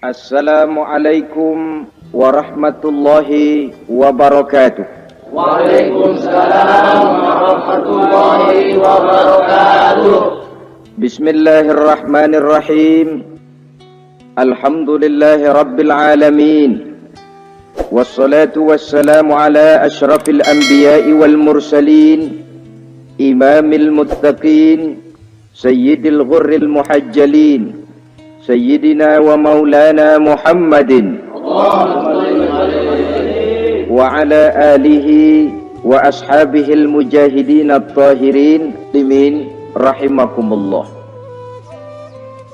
Assalamualaikum warahmatullahi wabarakatuh. Waalaikumsalam warahmatullahi wabarakatuh. Bismillahirrahmanirrahim. Alhamdulillahi rabbil alamin. Wassalatu wassalamu ala ashrafil anbiya'i wal mursalin, imamil muttaqin, sayyidil ghurril muhajjalin, Sayyidina wa maulana Muhammadin wa ala alihi wa ashabihil mujahidin at-tahirin limin rahimakumullah.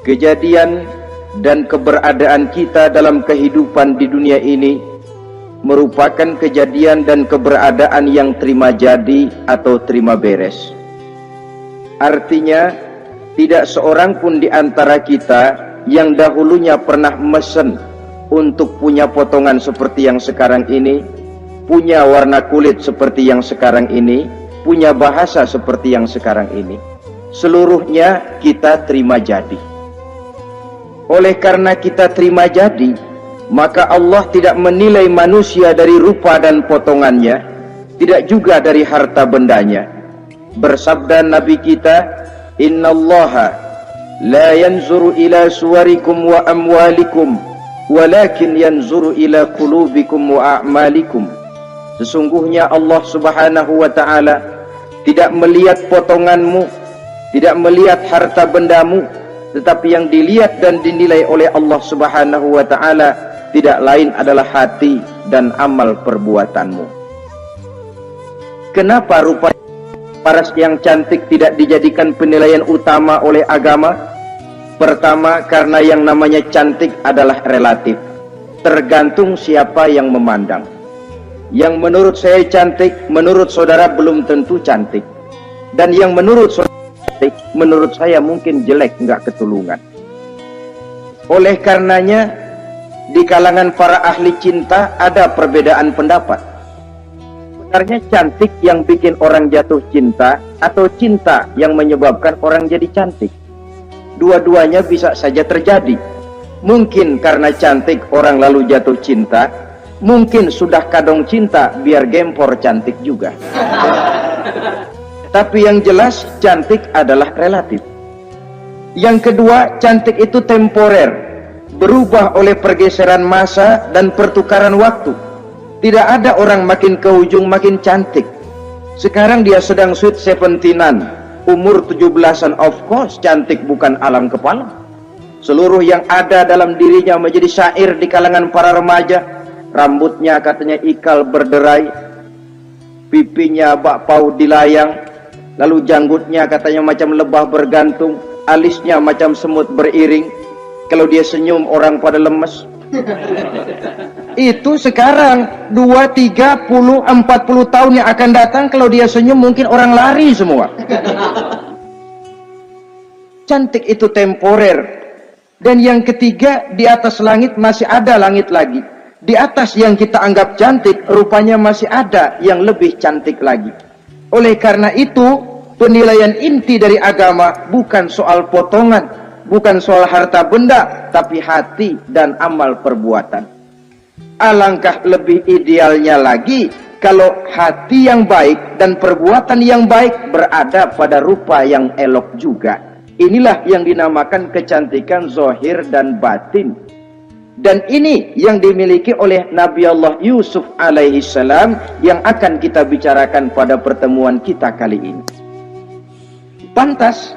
Kejadian dan keberadaan kita dalam kehidupan di dunia ini merupakan kejadian dan keberadaan yang terima jadi atau terima beres. Artinya tidak seorang pun di antara kita yang dahulunya pernah mesen untuk punya potongan seperti yang sekarang ini, punya warna kulit seperti yang sekarang ini, punya bahasa seperti yang sekarang ini. Seluruhnya kita terima jadi. Oleh karena kita terima jadi, maka Allah tidak menilai manusia dari rupa dan potongannya, tidak juga dari harta bendanya. Bersabda Nabi kita, Innallaha la yanzuru ila suwarikum wa amwalikum walakin yanzuru ila qulubikum wa a'malikum. Sesungguhnya Allah Subhanahu wa ta'ala tidak melihat potonganmu, tidak melihat harta bendamu, tetapi yang dilihat dan dinilai oleh Allah Subhanahu wa ta'ala tidak lain adalah hati dan amal perbuatanmu. Kenapa rupa paras yang cantik tidak dijadikan penilaian utama oleh agama? Pertama, karena yang namanya cantik adalah relatif, tergantung siapa yang memandang. Yang menurut saya cantik, menurut saudara belum tentu cantik. Dan yang menurut saudara cantik, menurut saya mungkin jelek, nggak ketulungan. Oleh karenanya, di kalangan para ahli cinta ada perbedaan pendapat. Sebenarnya cantik yang bikin orang jatuh cinta atau cinta yang menyebabkan orang jadi cantik? Dua-duanya bisa saja terjadi. Mungkin karena cantik orang lalu jatuh cinta, mungkin sudah kadong cinta biar gempor cantik juga. Tapi yang jelas cantik adalah relatif. Yang kedua, cantik itu temporer, berubah oleh pergeseran masa dan pertukaran waktu. Tidak ada orang makin ke ujung makin cantik. Sekarang dia sedang sweet 17-an, umur 17-an, of course cantik bukan alam kepala. Seluruh yang ada dalam dirinya menjadi syair di kalangan para remaja. Rambutnya katanya ikal berderai, pipinya bakpao dilayang, lalu janggutnya katanya macam lebah bergantung, alisnya macam semut beriring. Kalau dia senyum orang pada lemes. Itu sekarang 2, 30, 40 tahun yang akan datang, kalau dia senyum mungkin orang lari semua. Cantik itu temporer. Dan yang ketiga, di atas langit masih ada langit lagi. Di atas yang kita anggap cantik, rupanya masih ada yang lebih cantik lagi. Oleh karena itu, penilaian inti dari agama bukan soal potongan, bukan soal harta benda, tapi hati dan amal perbuatan. Alangkah lebih idealnya lagi kalau hati yang baik dan perbuatan yang baik berada pada rupa yang elok juga. Inilah yang dinamakan kecantikan zahir dan batin. Dan ini yang dimiliki oleh Nabi Allah Yusuf alaihi salam yang akan kita bicarakan pada pertemuan kita kali ini. Pantas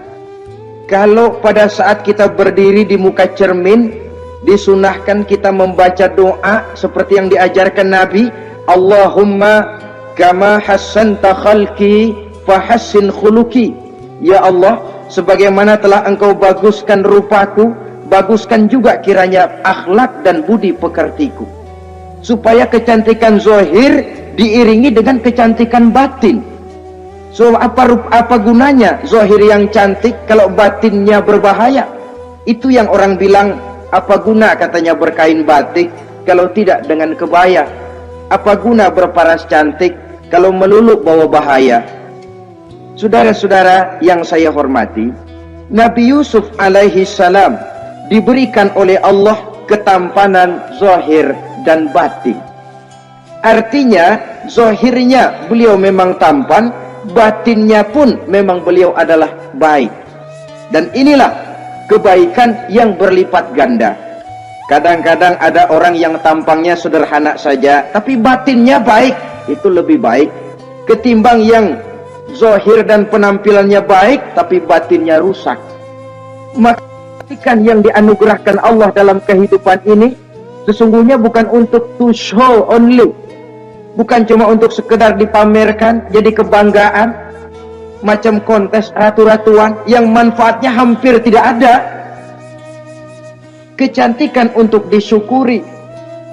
kalau pada saat kita berdiri di muka cermin, disunahkan kita membaca doa seperti yang diajarkan Nabi, Allahumma kama hassanta khalqi fahassin khuluqi. Ya Allah, sebagaimana telah engkau baguskan rupaku, baguskan juga kiranya akhlak dan budi pekertiku. Supaya kecantikan zahir diiringi dengan kecantikan batin. So apa gunanya zahir yang cantik kalau batinnya berbahaya? Itu yang orang bilang, apa guna katanya berkain batik kalau tidak dengan kebaya? Apa guna berparas cantik kalau melulu bawa bahaya? Saudara-saudara yang saya hormati, Nabi Yusuf alaihi salam diberikan oleh Allah ketampanan zahir dan batin. Artinya zahirnya beliau memang tampan, batinnya pun memang beliau adalah baik. Dan inilah kebaikan yang berlipat ganda. Kadang-kadang ada orang yang tampangnya sederhana saja, tapi batinnya baik. Itu lebih baik ketimbang yang zahir dan penampilannya baik, tapi batinnya rusak. Maka kebaikan yang dianugerahkan Allah dalam kehidupan ini sesungguhnya bukan untuk to show only, bukan cuma untuk sekedar dipamerkan, jadi kebanggaan, macam kontes ratu-ratuan yang manfaatnya hampir tidak ada. Kecantikan untuk disyukuri,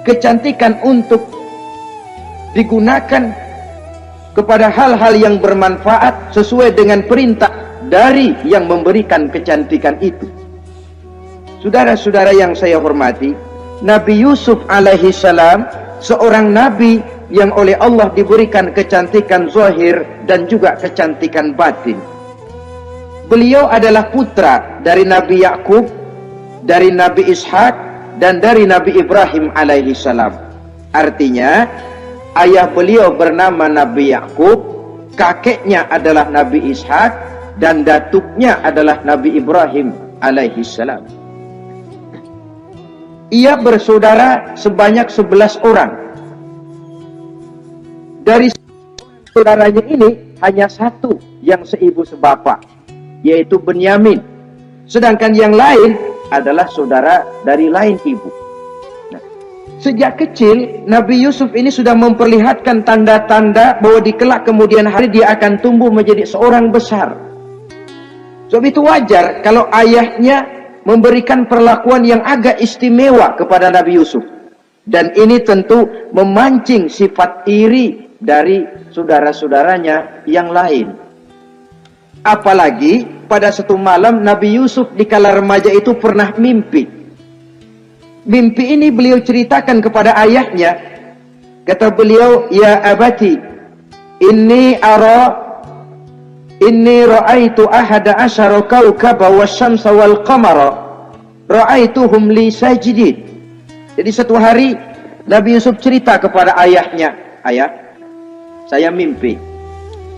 kecantikan untuk digunakan kepada hal-hal yang bermanfaat sesuai dengan perintah dari yang memberikan kecantikan itu. Saudara-saudara yang saya hormati, Nabi Yusuf alaihi salam seorang nabi yang oleh Allah diberikan kecantikan zahir dan juga kecantikan batin. Beliau adalah putra dari Nabi Yakub, dari Nabi Ishak, dan dari Nabi Ibrahim alaihi salam. Artinya ayah beliau bernama Nabi Yakub, kakeknya adalah Nabi Ishak, dan datuknya adalah Nabi Ibrahim alaihi salam. Ia bersaudara sebanyak 11 orang. Dari saudaranya ini hanya satu yang seibu sebapak, yaitu Benyamin. Sedangkan yang lain adalah saudara dari lain ibu. Nah, sejak kecil Nabi Yusuf ini sudah memperlihatkan tanda-tanda bahwa di kelak kemudian hari dia akan tumbuh menjadi seorang besar. Sebab itu wajar kalau ayahnya memberikan perlakuan yang agak istimewa kepada Nabi Yusuf. Dan ini tentu memancing sifat iri dari saudara-saudaranya yang lain. Apalagi pada satu malam Nabi Yusuf di kala remaja itu pernah mimpi. Mimpi ini beliau ceritakan kepada ayahnya. Kata beliau, "Ya abati, inni ra'aitu ahada asyara kawkaba wasyamsa wal qamara ra'aituhum li sajidin." Jadi satu hari Nabi Yusuf cerita kepada ayahnya, "Ayah, saya mimpi."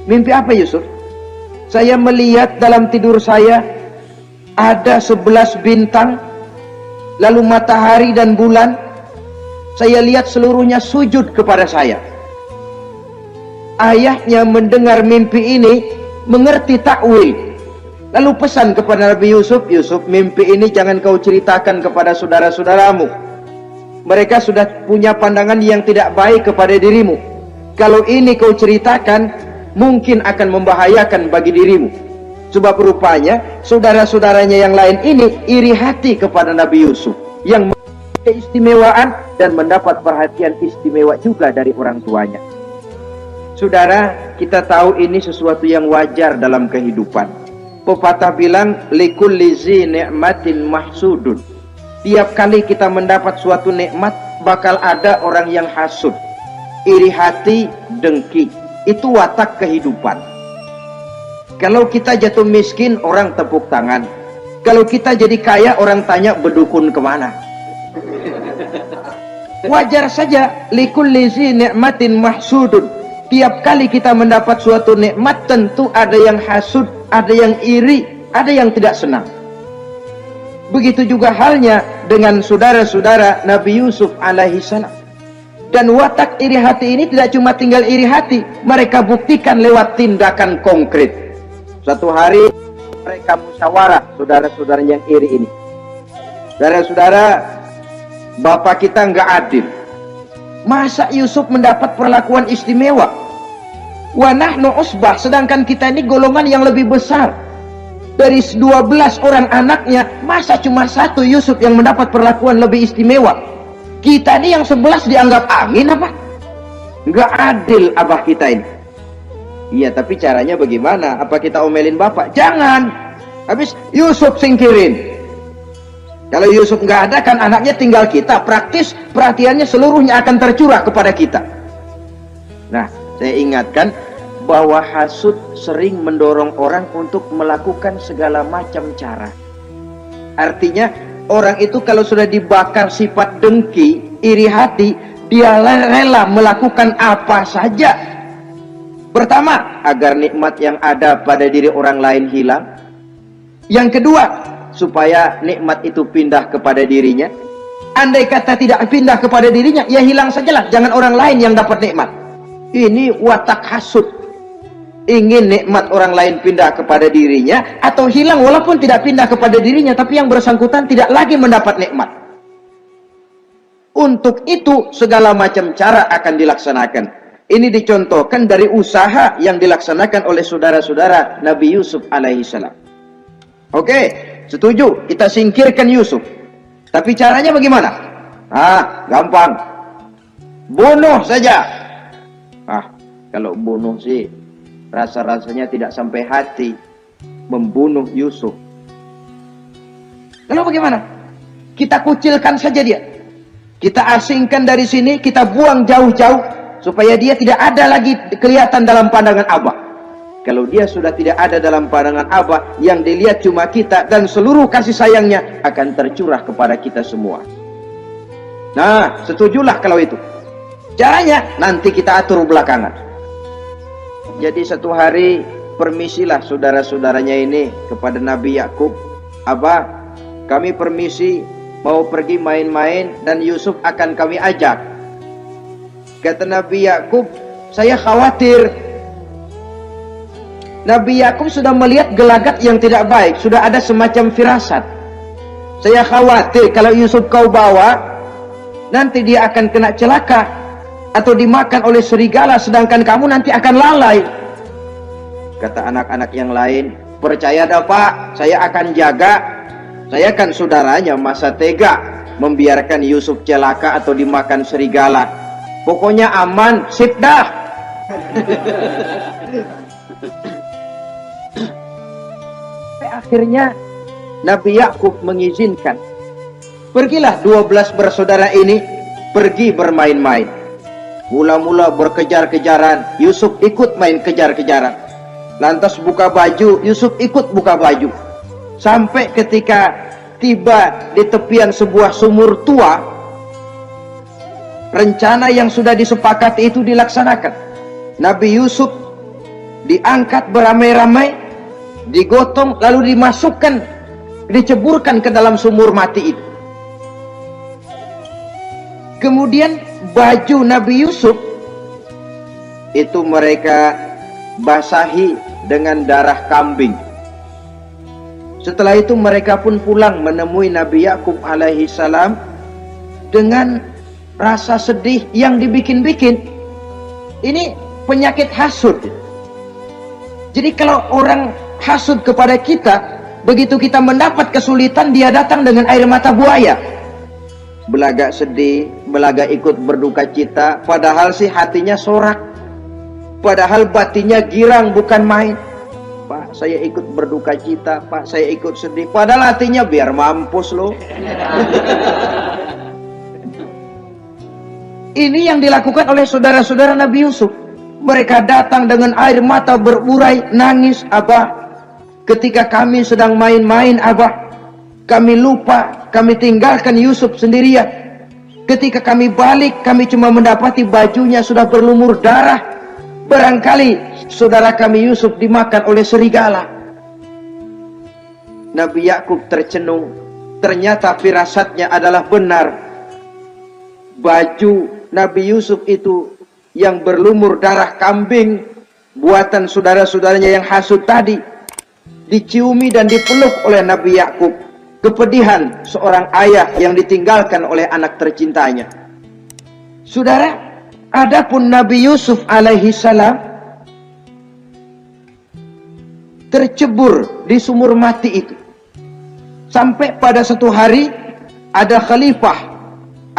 Mimpi apa Yusuf? "Saya melihat dalam tidur saya ada 11 bintang, lalu matahari dan bulan. Saya lihat seluruhnya sujud kepada saya." Ayahnya mendengar mimpi ini, mengerti takwil, lalu pesan kepada Nabi Yusuf, "Yusuf, mimpi ini jangan kau ceritakan kepada saudara-saudaramu. Mereka sudah punya pandangan yang tidak baik kepada dirimu. Kalau ini kau ceritakan, mungkin akan membahayakan bagi dirimu." Sebab rupanya saudara-saudaranya yang lain ini iri hati kepada Nabi Yusuf yang memiliki keistimewaan dan mendapat perhatian istimewa juga dari orang tuanya. Saudara, kita tahu ini sesuatu yang wajar dalam kehidupan. Pepatah bilang, likulli zi ni'matin mahsudun. Tiap kali kita mendapat suatu nikmat, bakal ada orang yang hasud, iri hati, dengki. Itu watak kehidupan. Kalau kita jatuh miskin, orang tepuk tangan. Kalau kita jadi kaya, orang tanya berdukun kemana. Wajar saja, likulli zi ni'matin mahsudun. Tiap kali kita mendapat suatu nikmat, tentu ada yang hasud, ada yang iri, ada yang tidak senang. Begitu juga halnya dengan saudara-saudara Nabi Yusuf alaihi salam. Dan watak iri hati ini tidak cuma tinggal iri hati, mereka buktikan lewat tindakan konkret. Suatu hari mereka musyawarah, saudara-saudara yang iri ini. Saudara-saudara, bapak kita nggak adil. Masa Yusuf mendapat perlakuan istimewa? Wa nahnu usbah, sedangkan kita ini golongan yang lebih besar. Dari 12 orang anaknya, masa cuma satu Yusuf yang mendapat perlakuan lebih istimewa? Kita ini yang 11 dianggap angin apa? Nggak adil abah kita ini. Iya, tapi caranya bagaimana? Apa kita omelin bapak? Jangan. Habis Yusuf singkirin. Kalau Yusuf nggak ada, kan anaknya tinggal kita. Praktis perhatiannya seluruhnya akan tercurah kepada kita. Nah, saya ingatkan bahwa hasud sering mendorong orang untuk melakukan segala macam cara. Artinya Orang itu kalau sudah dibakar sifat dengki, iri hati, dia rela melakukan apa saja. Pertama, agar nikmat yang ada pada diri orang lain hilang. Yang kedua, supaya nikmat itu pindah kepada dirinya. Andai kata tidak pindah kepada dirinya, ya hilang sajalah. Jangan orang lain yang dapat nikmat. Ini watak hasud. Ingin nikmat orang lain pindah kepada dirinya, atau hilang walaupun tidak pindah kepada dirinya, tapi yang bersangkutan tidak lagi mendapat nikmat. Untuk itu segala macam cara akan dilaksanakan. Ini dicontohkan dari usaha yang dilaksanakan oleh saudara-saudara Nabi Yusuf alaihissalam. Oke, setuju, kita singkirkan Yusuf. Tapi caranya bagaimana? Gampang. Bunuh saja. Kalau bunuh sih rasa-rasanya tidak sampai hati membunuh Yusuf. Lalu bagaimana? Kita kucilkan saja dia. Kita asingkan dari sini, kita buang jauh-jauh supaya dia tidak ada lagi kelihatan dalam pandangan Abah. Kalau dia sudah tidak ada dalam pandangan Abah, yang dilihat cuma kita dan seluruh kasih sayangnya akan tercurah kepada kita semua. Nah, setujulah kalau itu. Caranya nanti kita atur belakangan. Jadi satu hari permisilah saudara-saudaranya ini kepada Nabi Yakub. Abah, kami permisi mau pergi main-main dan Yusuf akan kami ajak. Kata Nabi Yakub, saya khawatir. Nabi Yakub sudah melihat gelagat yang tidak baik, sudah ada semacam firasat. Saya khawatir kalau Yusuf kau bawa, nanti dia akan kena celaka atau dimakan oleh serigala, sedangkan kamu nanti akan lalai. Kata anak-anak yang lain, percaya dah Pak, saya akan jaga. Saya kan saudaranya, masa tega membiarkan Yusuf celaka atau dimakan serigala. Pokoknya aman, sip dah. Akhirnya Nabi Yakub mengizinkan. Pergilah 12 bersaudara ini pergi bermain-main. Mula-mula berkejar-kejaran, Yusuf ikut main kejar-kejaran. Lantas buka baju, Yusuf ikut buka baju. Sampai ketika tiba di tepian sebuah sumur tua, rencana yang sudah disepakati itu dilaksanakan. Nabi Yusuf diangkat beramai-ramai, digotong, lalu dimasukkan, diceburkan ke dalam sumur mati itu. Kemudian baju Nabi Yusuf itu mereka basahi dengan darah kambing. Setelah itu mereka pun pulang menemui Nabi Yakub alaihi salam dengan rasa sedih yang dibikin-bikin. Ini penyakit hasud. Jadi kalau orang hasud kepada kita, begitu kita mendapat kesulitan, dia datang dengan air mata buaya. Belagak sedih, belagak ikut berduka cita, padahal sih hatinya sorak, padahal batinnya girang bukan main. Pak, saya ikut berduka cita, Pak, saya ikut sedih, padahal hatinya biar mampus loh. Ini yang dilakukan oleh saudara-saudara Nabi Yusuf. Mereka datang dengan air mata berurai, nangis, Abah, ketika kami sedang main-main, Abah, kami lupa, kami tinggalkan Yusuf sendirian. Ketika kami balik, kami cuma mendapati bajunya sudah berlumur darah. Barangkali saudara kami Yusuf dimakan oleh serigala. Nabi Yakub tercenung. Ternyata firasatnya adalah benar. Baju Nabi Yusuf itu yang berlumur darah kambing, buatan saudara-saudaranya yang hasud tadi, diciumi dan dipeluk oleh Nabi Yakub. Kepedihan seorang ayah yang ditinggalkan oleh anak tercintanya. Saudara, adapun Nabi Yusuf alaihi salam tercebur di sumur mati itu. Sampai pada satu hari ada khalifah,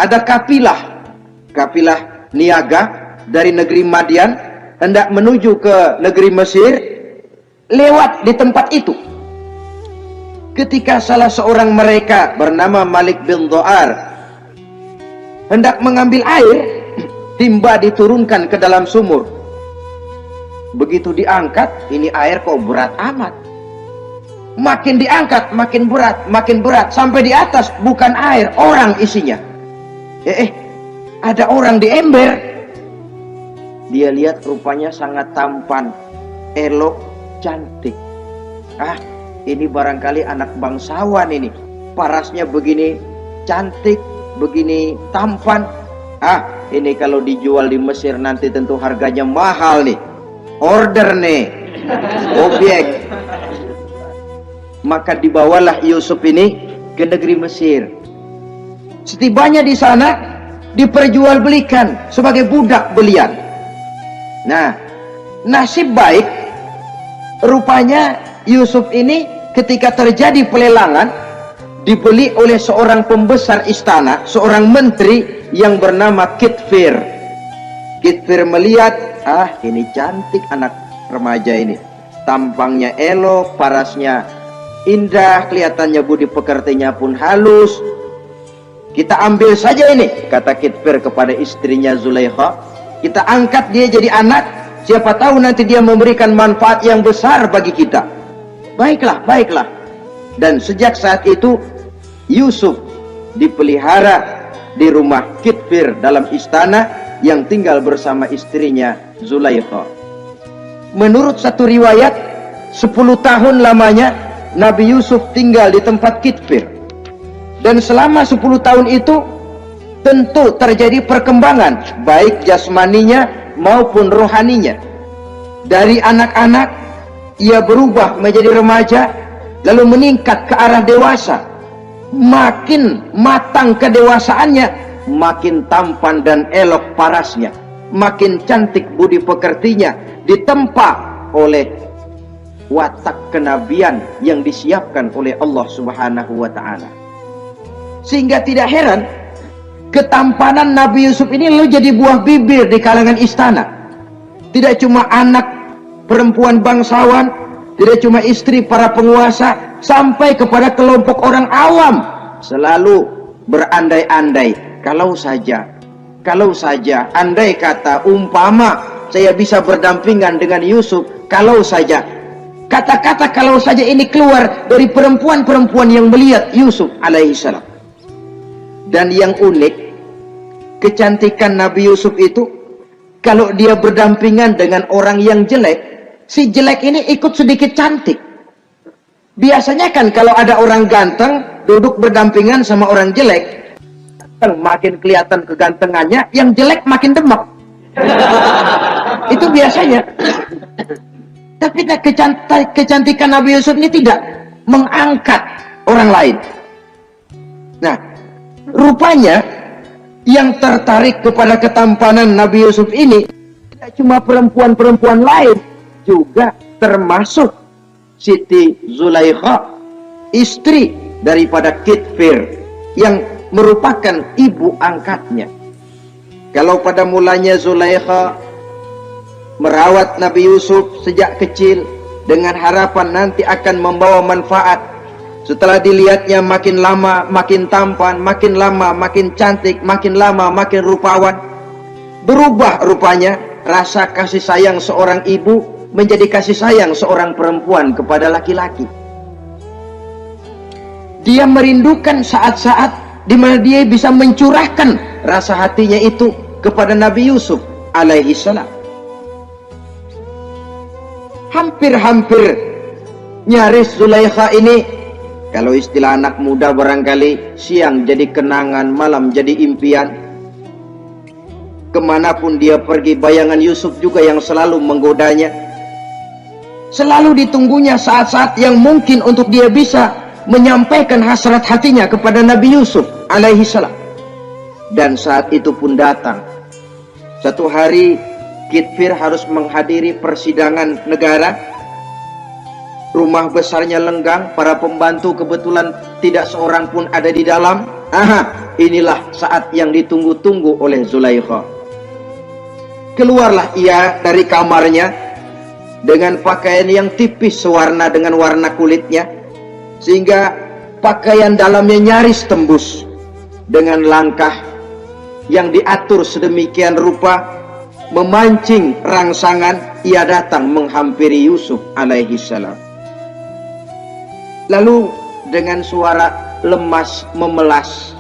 ada kapilah niaga dari negeri Madian hendak menuju ke negeri Mesir, lewat di tempat itu. Ketika salah seorang mereka bernama Malik bin Do'ar hendak mengambil air, timba diturunkan ke dalam sumur. Begitu diangkat, ini air kok berat amat. Makin diangkat, makin berat, sampai di atas bukan air, orang isinya. Ada orang di ember. Dia lihat rupanya sangat tampan, elok, cantik. Ini barangkali anak bangsawan ini. Parasnya begini cantik, begini tampan. Ini kalau dijual di Mesir nanti tentu harganya mahal nih. Order nih, objek. Maka dibawalah Yusuf ini ke negeri Mesir. Setibanya di sana diperjualbelikan sebagai budak belian. Nah, nasib baik rupanya Yusuf ini ketika terjadi pelelangan dibeli oleh seorang pembesar istana, seorang menteri yang bernama Kitfir. Kitfir melihat, ini cantik anak remaja ini. Tampangnya elok, parasnya indah, kelihatannya budi pekertinya pun halus. Kita ambil saja ini, kata Kitfir kepada istrinya Zulaikha. Kita angkat dia jadi anak, siapa tahu nanti dia memberikan manfaat yang besar bagi kita. Baiklah, baiklah. Dan sejak saat itu Yusuf dipelihara di rumah Kitfir dalam istana yang tinggal bersama istrinya Zulaikha. Menurut satu riwayat 10 tahun lamanya Nabi Yusuf tinggal di tempat Kitfir. Dan selama 10 tahun itu tentu terjadi perkembangan baik jasmaninya maupun rohaninya. Dari anak-anak ia berubah menjadi remaja, lalu meningkat ke arah dewasa. Makin matang kedewasaannya, makin tampan dan elok parasnya, makin cantik budi pekertinya, ditempa oleh watak kenabian yang disiapkan oleh Allah Subhanahu wa ta'ala. Sehingga tidak heran ketampanan Nabi Yusuf ini lalu jadi buah bibir di kalangan istana. Tidak cuma anak perempuan bangsawan, tidak cuma istri para penguasa, sampai kepada kelompok orang awam selalu berandai-andai, kalau saja andai kata umpama saya bisa berdampingan dengan Yusuf, kalau saja. Kata-kata kalau saja ini keluar dari perempuan-perempuan yang melihat Yusuf alaihissalam. Dan yang unik, kecantikan Nabi Yusuf itu, kalau dia berdampingan dengan orang yang jelek, si jelek ini ikut sedikit cantik. Biasanya kan kalau ada orang ganteng duduk berdampingan sama orang jelek, makin kelihatan kegantengannya, yang jelek makin demek. Itu biasanya. Tapi kecantikan Nabi Yusuf ini tidak mengangkat orang lain. Nah, rupanya yang tertarik kepada ketampanan Nabi Yusuf ini tidak cuma perempuan-perempuan lain, juga termasuk Siti Zulaikha, istri daripada Kitfir, yang merupakan ibu angkatnya. Kalau pada mulanya Zulaikha merawat Nabi Yusuf sejak kecil dengan harapan nanti akan membawa manfaat. Setelah dilihatnya makin lama makin tampan, makin lama makin cantik, makin lama makin rupawan, berubah rupanya rasa kasih sayang seorang ibu menjadi kasih sayang seorang perempuan kepada laki-laki. Dia merindukan saat-saat di mana dia bisa mencurahkan rasa hatinya itu kepada Nabi Yusuf alaihissalam. Hampir-hampir nyaris Zulaikha ini, kalau istilah anak muda barangkali, siang jadi kenangan, malam jadi impian. Kemanapun dia pergi, bayangan Yusuf juga yang selalu menggodanya. Selalu ditunggunya saat-saat yang mungkin untuk dia bisa menyampaikan hasrat hatinya kepada Nabi Yusuf alaihissalam. Dan saat itu pun datang. Satu hari Kitfir harus menghadiri persidangan negara. Rumah besarnya lenggang, para pembantu kebetulan tidak seorang pun ada di dalam. Inilah saat yang ditunggu-tunggu oleh Zulaikha. Keluarlah ia dari kamarnya dengan pakaian yang tipis sewarna dengan warna kulitnya, sehingga pakaian dalamnya nyaris tembus. Dengan langkah yang diatur sedemikian rupa, memancing rangsangan, ia datang menghampiri Yusuf alaihissalam. Lalu dengan suara lemas memelas,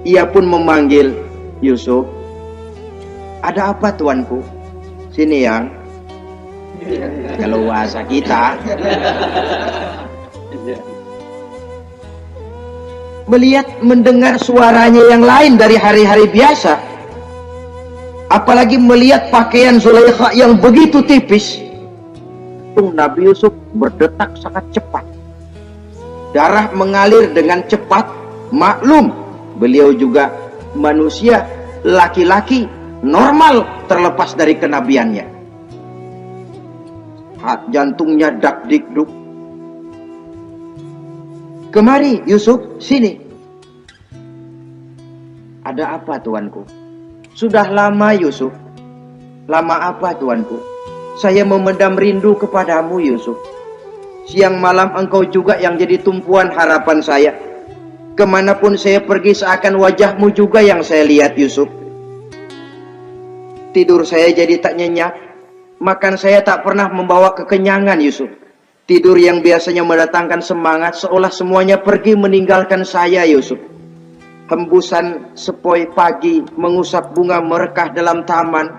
ia pun memanggil Yusuf. Ada apa tuanku? Sini yang. Kalau bahasa kita. Melihat mendengar suaranya yang lain dari hari-hari biasa. Apalagi melihat pakaian Zulaikha yang begitu tipis. Nabi Yusuf berdetak sangat cepat. Darah mengalir dengan cepat. Maklum, beliau juga manusia, laki-laki, normal terlepas dari kenabiannya. Jantungnya dak-dik-duk. Kemari Yusuf, sini. Ada apa tuanku? Sudah lama Yusuf. Lama apa tuanku? Saya memendam rindu kepadamu Yusuf. Siang malam engkau juga yang jadi tumpuan harapan saya. Kemanapun saya pergi seakan wajahmu juga yang saya lihat Yusuf. Tidur saya jadi tak nyenyak. Makan saya tak pernah membawa kekenyangan Yusuf. Tidur yang biasanya mendatangkan semangat seolah semuanya pergi meninggalkan saya Yusuf. Hembusan sepoi pagi mengusap bunga merekah dalam taman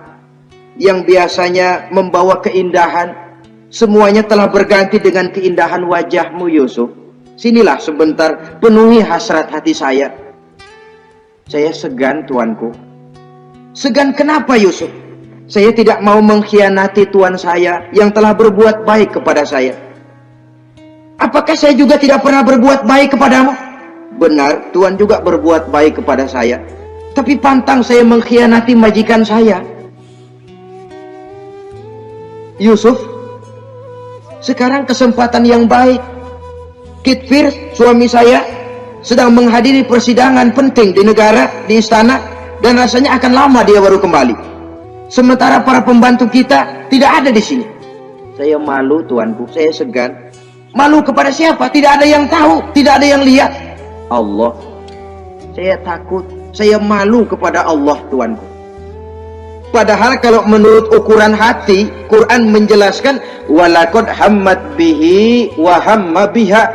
yang biasanya membawa keindahan, semuanya telah berganti dengan keindahan wajahmu Yusuf. Sinilah sebentar, penuhi hasrat hati saya. Saya segan tuanku. Segan kenapa Yusuf? Saya tidak mau mengkhianati tuan saya yang telah berbuat baik kepada saya. Apakah saya juga tidak pernah berbuat baik kepadamu? Benar, tuan juga berbuat baik kepada saya. Tapi pantang saya mengkhianati majikan saya. Yusuf, sekarang kesempatan yang baik. Kitfir, suami saya, sedang menghadiri persidangan penting di negara, di istana, dan rasanya akan lama dia baru kembali. Sementara para pembantu kita tidak ada di sini. Saya malu tuanku, saya segan. Malu kepada siapa? Tidak ada yang tahu, tidak ada yang lihat. Allah. Saya takut, saya malu kepada Allah tuanku. Padahal kalau menurut ukuran hati, Quran menjelaskan walaqad hammat bihi wa hamma biha.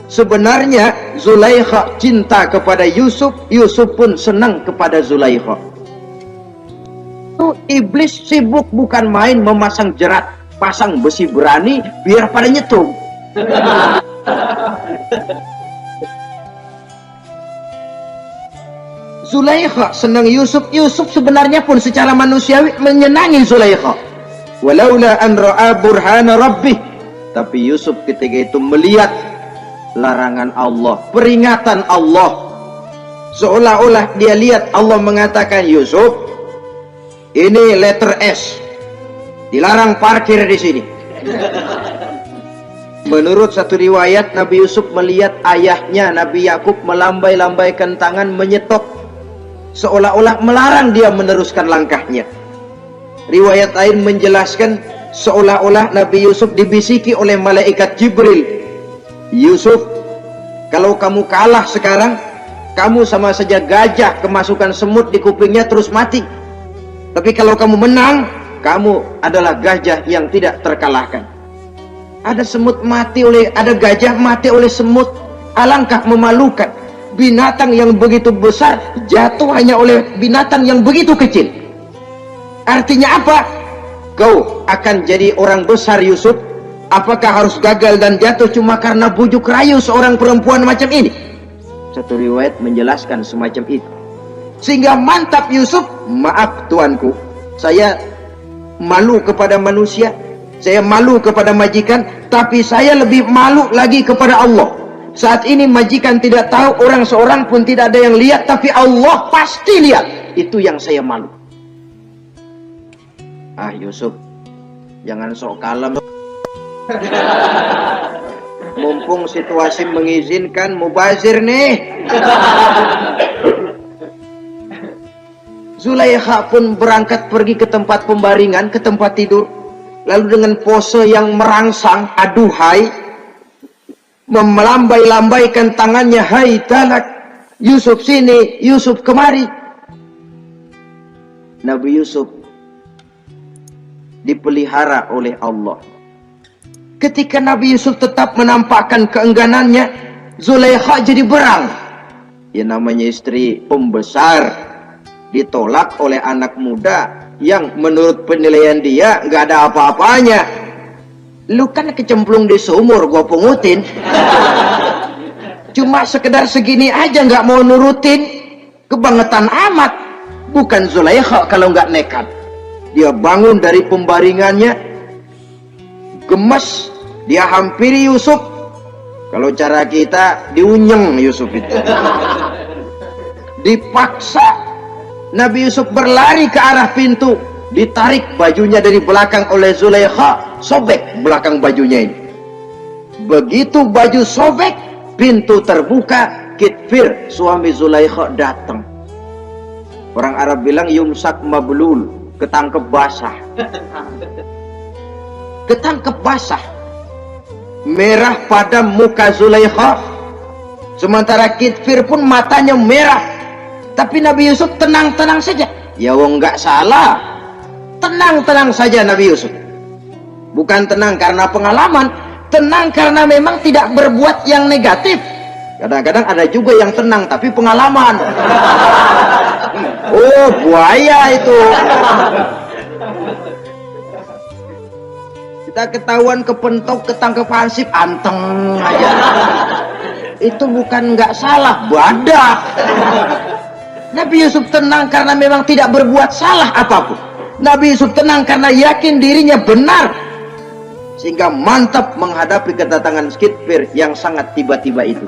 Sebenarnya Zulaikha cinta kepada Yusuf, Yusuf pun senang kepada Zulaikha. Iblis sibuk bukan main memasang jerat, pasang besi berani biar pada nyetrum. Zulaikha senang Yusuf, Yusuf sebenarnya pun secara manusiawi menyenangi Zulaikha. Walaula an ra'a burhana rabbih. Tapi Yusuf ketika itu melihat larangan Allah, peringatan Allah. Seolah-olah dia lihat Allah mengatakan, Yusuf, ini letter S. Dilarang parkir di sini. Menurut satu riwayat, Nabi Yusuf melihat ayahnya Nabi Yakub melambai-lambaikan tangan menyetok, seolah-olah melarang dia meneruskan langkahnya. Riwayat lain menjelaskan seolah-olah Nabi Yusuf dibisiki oleh malaikat Jibril, Yusuf, kalau kamu kalah sekarang, kamu sama saja gajah kemasukan semut di kupingnya terus mati. Tapi kalau kamu menang, kamu adalah gajah yang tidak terkalahkan. Ada semut mati oleh, ada gajah mati oleh semut. Alangkah memalukan. Binatang yang begitu besar jatuh hanya oleh binatang yang begitu kecil. Artinya apa? Kau akan jadi orang besar Yusuf. Apakah harus gagal dan jatuh cuma karena bujuk rayu seorang perempuan macam ini? Satu riwayat menjelaskan semacam itu. Sehingga mantap Yusuf, maaf tuanku, saya malu kepada manusia, saya malu kepada majikan, tapi saya lebih malu lagi kepada Allah. Saat ini majikan tidak tahu, orang seorang pun tidak ada yang lihat, tapi Allah pasti lihat. Itu yang saya malu. Ah Yusuf, jangan sok kalem. Mumpung situasi mengizinkan, mubazir nih. Zulaikha pun berangkat pergi ke tempat pembaringan, ke tempat tidur. Lalu dengan pose yang merangsang, aduhai, melambai-lambaikan tangannya, hai talak, Yusuf sini, Yusuf kemari. Nabi Yusuf dipelihara oleh Allah. Ketika Nabi Yusuf tetap menampakkan keengganannya, Zulaikha jadi berang. Ya namanya istri pembesar ditolak oleh anak muda yang menurut penilaian dia nggak ada apa-apanya. Lu kan kecemplung di sumur, gua pungutin. Cuma sekedar segini aja nggak mau nurutin, kebangetan amat. Bukan Zulaikha kalau nggak nekat. Dia bangun dari pembaringannya, gemes, dia hampiri Yusuf. Kalau cara kita diunyeng Yusuf itu. Dipaksa Nabi Yusuf berlari ke arah pintu, ditarik bajunya dari belakang oleh Zulaikha, sobek belakang bajunya ini. Begitu baju sobek, pintu terbuka, Kitfir suami Zulaikha datang. Orang Arab bilang yumsak mablul, ketangkep basah. Ketangkep basah. Merah pada muka Zulaikha. Sementara Kitfir pun matanya merah. Tapi Nabi Yusuf tenang-tenang saja. Ya wong nggak salah. Tenang-tenang saja Nabi Yusuf. Bukan tenang karena pengalaman, tenang karena memang tidak berbuat yang negatif. Kadang-kadang ada juga yang tenang tapi pengalaman. Oh, buaya itu. Kita ketahuan kepentok, ketangkep hansip, anteng aja. Itu bukan nggak salah, badak. Nabi Yusuf tenang karena memang tidak berbuat salah apapun. Nabi Yusuf tenang karena yakin dirinya benar, sehingga mantap menghadapi kedatangan Kitfir yang sangat tiba-tiba itu.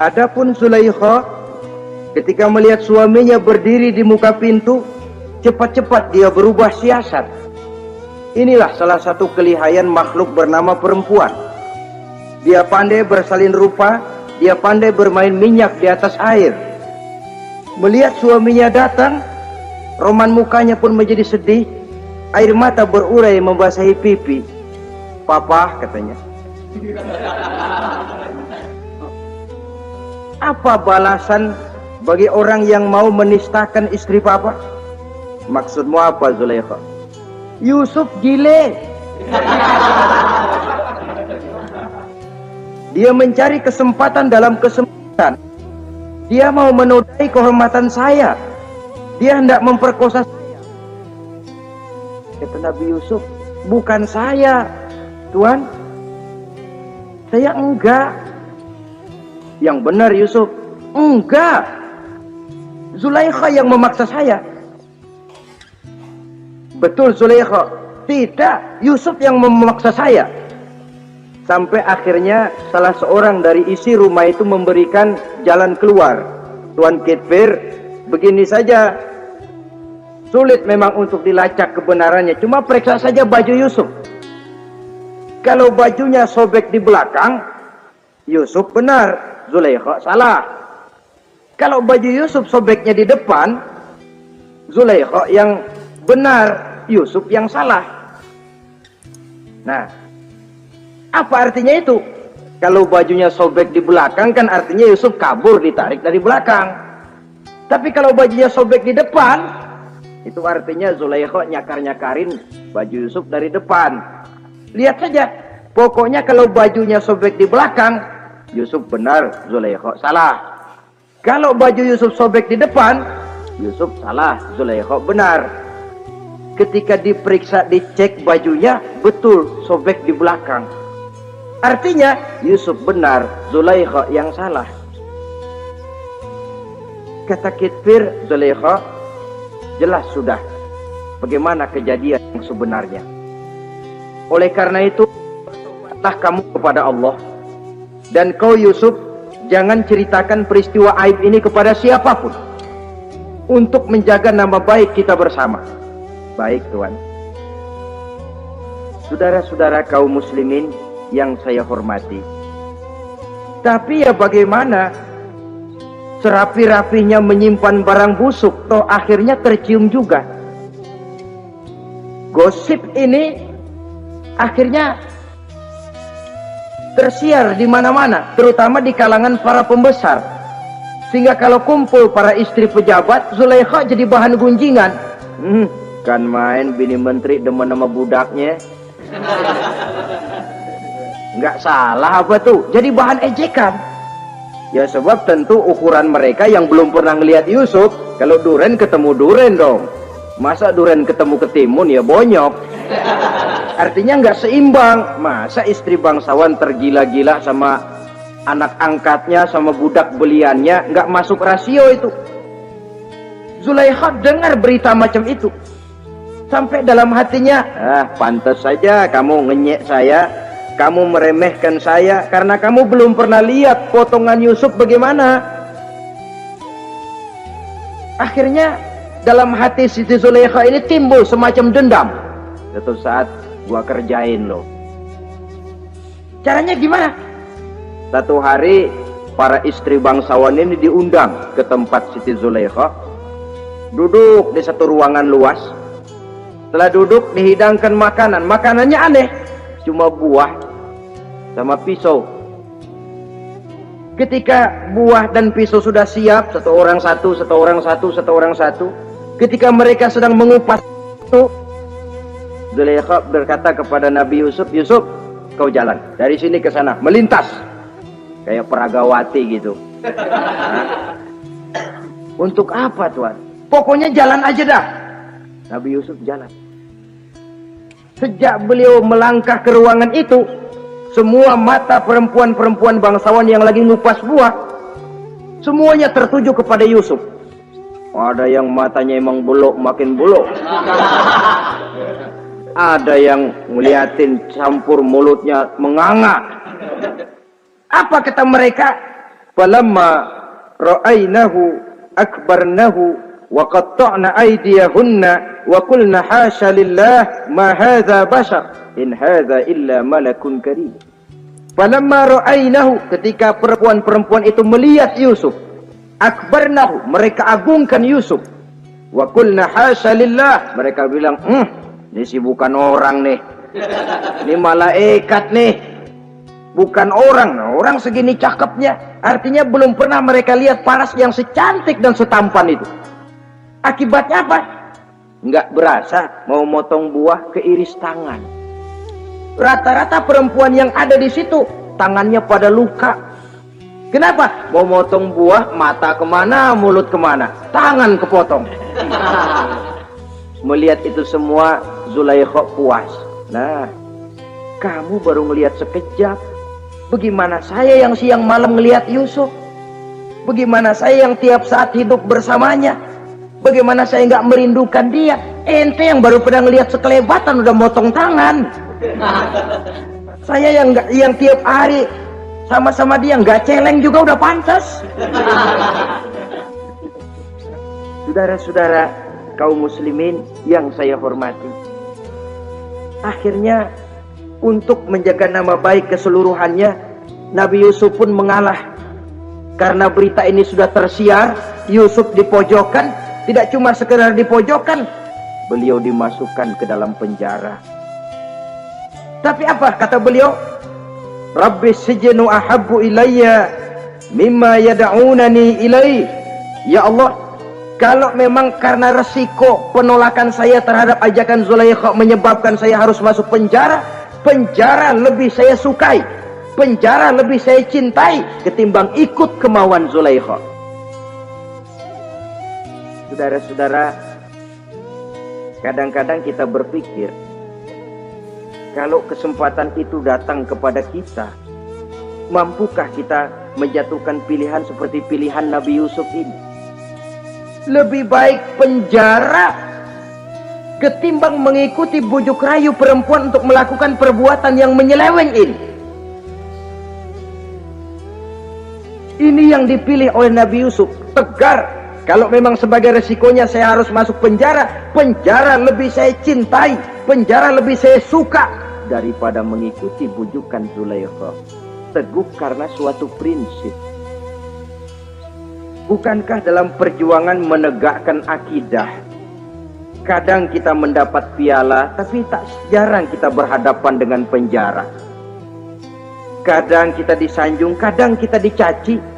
Adapun Zulaikha, ketika melihat suaminya berdiri di muka pintu, cepat-cepat dia berubah siasat. Inilah salah satu kelihayan makhluk bernama perempuan. Dia pandai bersalin rupa, dia pandai bermain minyak di atas air. Melihat suaminya datang, roman mukanya pun menjadi sedih, air mata berurai membasahi pipi. Papa, katanya. Apa balasan bagi orang yang mau menistakan istri papa? Maksudmu apa, Zulaikha? Yusuf gile. Dia mencari kesempatan dalam kesempatan. Dia mau menodai kehormatan saya. Dia hendak memperkosa saya. Kata Nabi Yusuf, bukan saya, Tuan. Saya enggak. Yang benar Yusuf, enggak. Zulaikha yang memaksa saya. Betul Zulaikha, tidak. Yusuf yang memaksa saya. Sampai akhirnya salah seorang dari isi rumah itu memberikan jalan keluar. Tuan Kitfir, begini saja. Sulit memang untuk dilacak kebenarannya. Cuma periksa saja baju Yusuf. Kalau bajunya sobek di belakang, Yusuf benar, Zulaikha salah. Kalau baju Yusuf sobeknya di depan, Zulaikha yang benar, Yusuf yang salah. Nah, apa artinya itu? Kalau bajunya sobek di belakang kan artinya Yusuf kabur, ditarik dari belakang. Tapi kalau bajunya sobek di depan, itu artinya Zulaikha nyakar-nyakarin baju Yusuf dari depan. Lihat saja, pokoknya kalau bajunya sobek di belakang, Yusuf benar, Zulaikha salah. Kalau baju Yusuf sobek di depan, Yusuf salah, Zulaikha benar. Ketika diperiksa, dicek bajunya, betul sobek di belakang. Artinya Yusuf benar, Zulaikha yang salah. Kata Kitfir, Zulaikha, jelas sudah bagaimana kejadian yang sebenarnya. Oleh karena itu, bertobatlah kamu kepada Allah. Dan kau Yusuf, jangan ceritakan peristiwa aib ini kepada siapapun, untuk menjaga nama baik kita bersama. Baik Tuan. Saudara-saudara kaum muslimin yang saya hormati, tapi ya bagaimana, serapi-rapinya menyimpan barang busuk, toh akhirnya tercium juga. Gosip ini akhirnya tersiar di mana-mana, terutama di kalangan para pembesar. Sehingga kalau kumpul para istri pejabat, Zulaikha jadi bahan gunjingan. Kan main bini menteri demen sama budaknya. Nggak salah apa tuh? Jadi bahan ejekan. Ya sebab tentu ukuran mereka yang belum pernah ngelihat Yusuf, kalau duren ketemu duren dong. Masa duren ketemu ketimun ya bonyok. Artinya nggak seimbang. Masa istri bangsawan tergila-gila sama anak angkatnya, sama budak beliannya, nggak masuk rasio itu. Zulaikha dengar berita macam itu. Sampai dalam hatinya, pantas saja kamu ngenyek saya. Kamu meremehkan saya karena kamu belum pernah lihat potongan Yusuf bagaimana. Akhirnya dalam hati Siti Zulaikha ini timbul semacam dendam. Suatu saat gua kerjain loh. Caranya gimana? Satu hari para istri bangsawan ini diundang ke tempat Siti Zulaikha. Duduk di satu ruangan luas. Setelah duduk dihidangkan makanan. Makanannya aneh. Cuma buah sama pisau. Ketika buah dan pisau sudah siap, satu orang satu, satu orang satu, satu orang satu. Ketika mereka sedang mengupas itu, Zulaikha berkata kepada Nabi Yusuf, Yusuf, kau jalan dari sini ke sana, melintas kayak peragawati gitu. Untuk apa Tuhan? Pokoknya jalan aja dah. Nabi Yusuf jalan. Sejak beliau melangkah ke ruangan itu, semua mata perempuan-perempuan bangsawan yang lagi ngupas buah, semuanya tertuju kepada Yusuf. Ada yang matanya emang buluk, makin buluk. Ada yang ngeliatin campur mulutnya menganga. Apa kata mereka? Falamma ra'ainahu akbarnahu wa qatta'na aydiyahunna wa qulna hasya lillah ma hadza bashar in hadza illa malakun karim. Falamma ra'ainahu, ketika perempuan-perempuan itu melihat Yusuf, akbarnahu, mereka agungkan Yusuf. Wa qulna hasya lillah, mereka bilang, ini sih bukan orang nih. Ini malaikat nih. Bukan orang. Nah, orang segini cakepnya. Artinya belum pernah mereka lihat paras yang secantik dan setampan itu. Akibatnya apa? Nggak berasa mau motong buah keiris tangan. Rata-rata perempuan yang ada di situ tangannya pada luka. Kenapa? Mau motong buah, mata kemana, mulut kemana, tangan kepotong. Melihat itu semua, Zulaikha puas. Nah, kamu baru ngelihat sekejap. Bagaimana saya yang siang malam ngelihat Yusuf? Bagaimana saya yang tiap saat hidup bersamanya? Bagaimana saya nggak merindukan dia? Ente yang baru pernah ngelihat sekelebatan udah motong tangan. Saya yang tiap hari sama-sama dia nggak celeng juga udah pantas. Saudara-saudara kaum muslimin yang saya hormati, akhirnya untuk menjaga nama baik keseluruhannya, Nabi Yusuf pun mengalah. Karena berita ini sudah tersiar, Yusuf dipojokkan. Tidak cuma sekedar dipojokkan, beliau dimasukkan ke dalam penjara. Tapi apa kata beliau? Rabbi sijnu ahabbu ilayya mimma yad'unani ilaih. Ya Allah, kalau memang karena resiko penolakan saya terhadap ajakan Zulaikha menyebabkan saya harus masuk penjara, penjara lebih saya sukai, penjara lebih saya cintai ketimbang ikut kemauan Zulaikha. Saudara-saudara, kadang-kadang kita berpikir, kalau kesempatan itu datang kepada kita, mampukah kita menjatuhkan pilihan seperti pilihan Nabi Yusuf ini? Lebih baik penjara ketimbang mengikuti bujuk rayu perempuan untuk melakukan perbuatan yang menyeleweng ini. Ini yang dipilih oleh Nabi Yusuf, tegar. Kalau memang sebagai resikonya saya harus masuk penjara, penjara lebih saya cintai, penjara lebih saya suka daripada mengikuti bujukan Zulaikha. Teguh karena suatu prinsip. Bukankah dalam perjuangan menegakkan akidah, kadang kita mendapat piala, tapi tak jarang kita berhadapan dengan penjara. Kadang kita disanjung, kadang kita dicaci.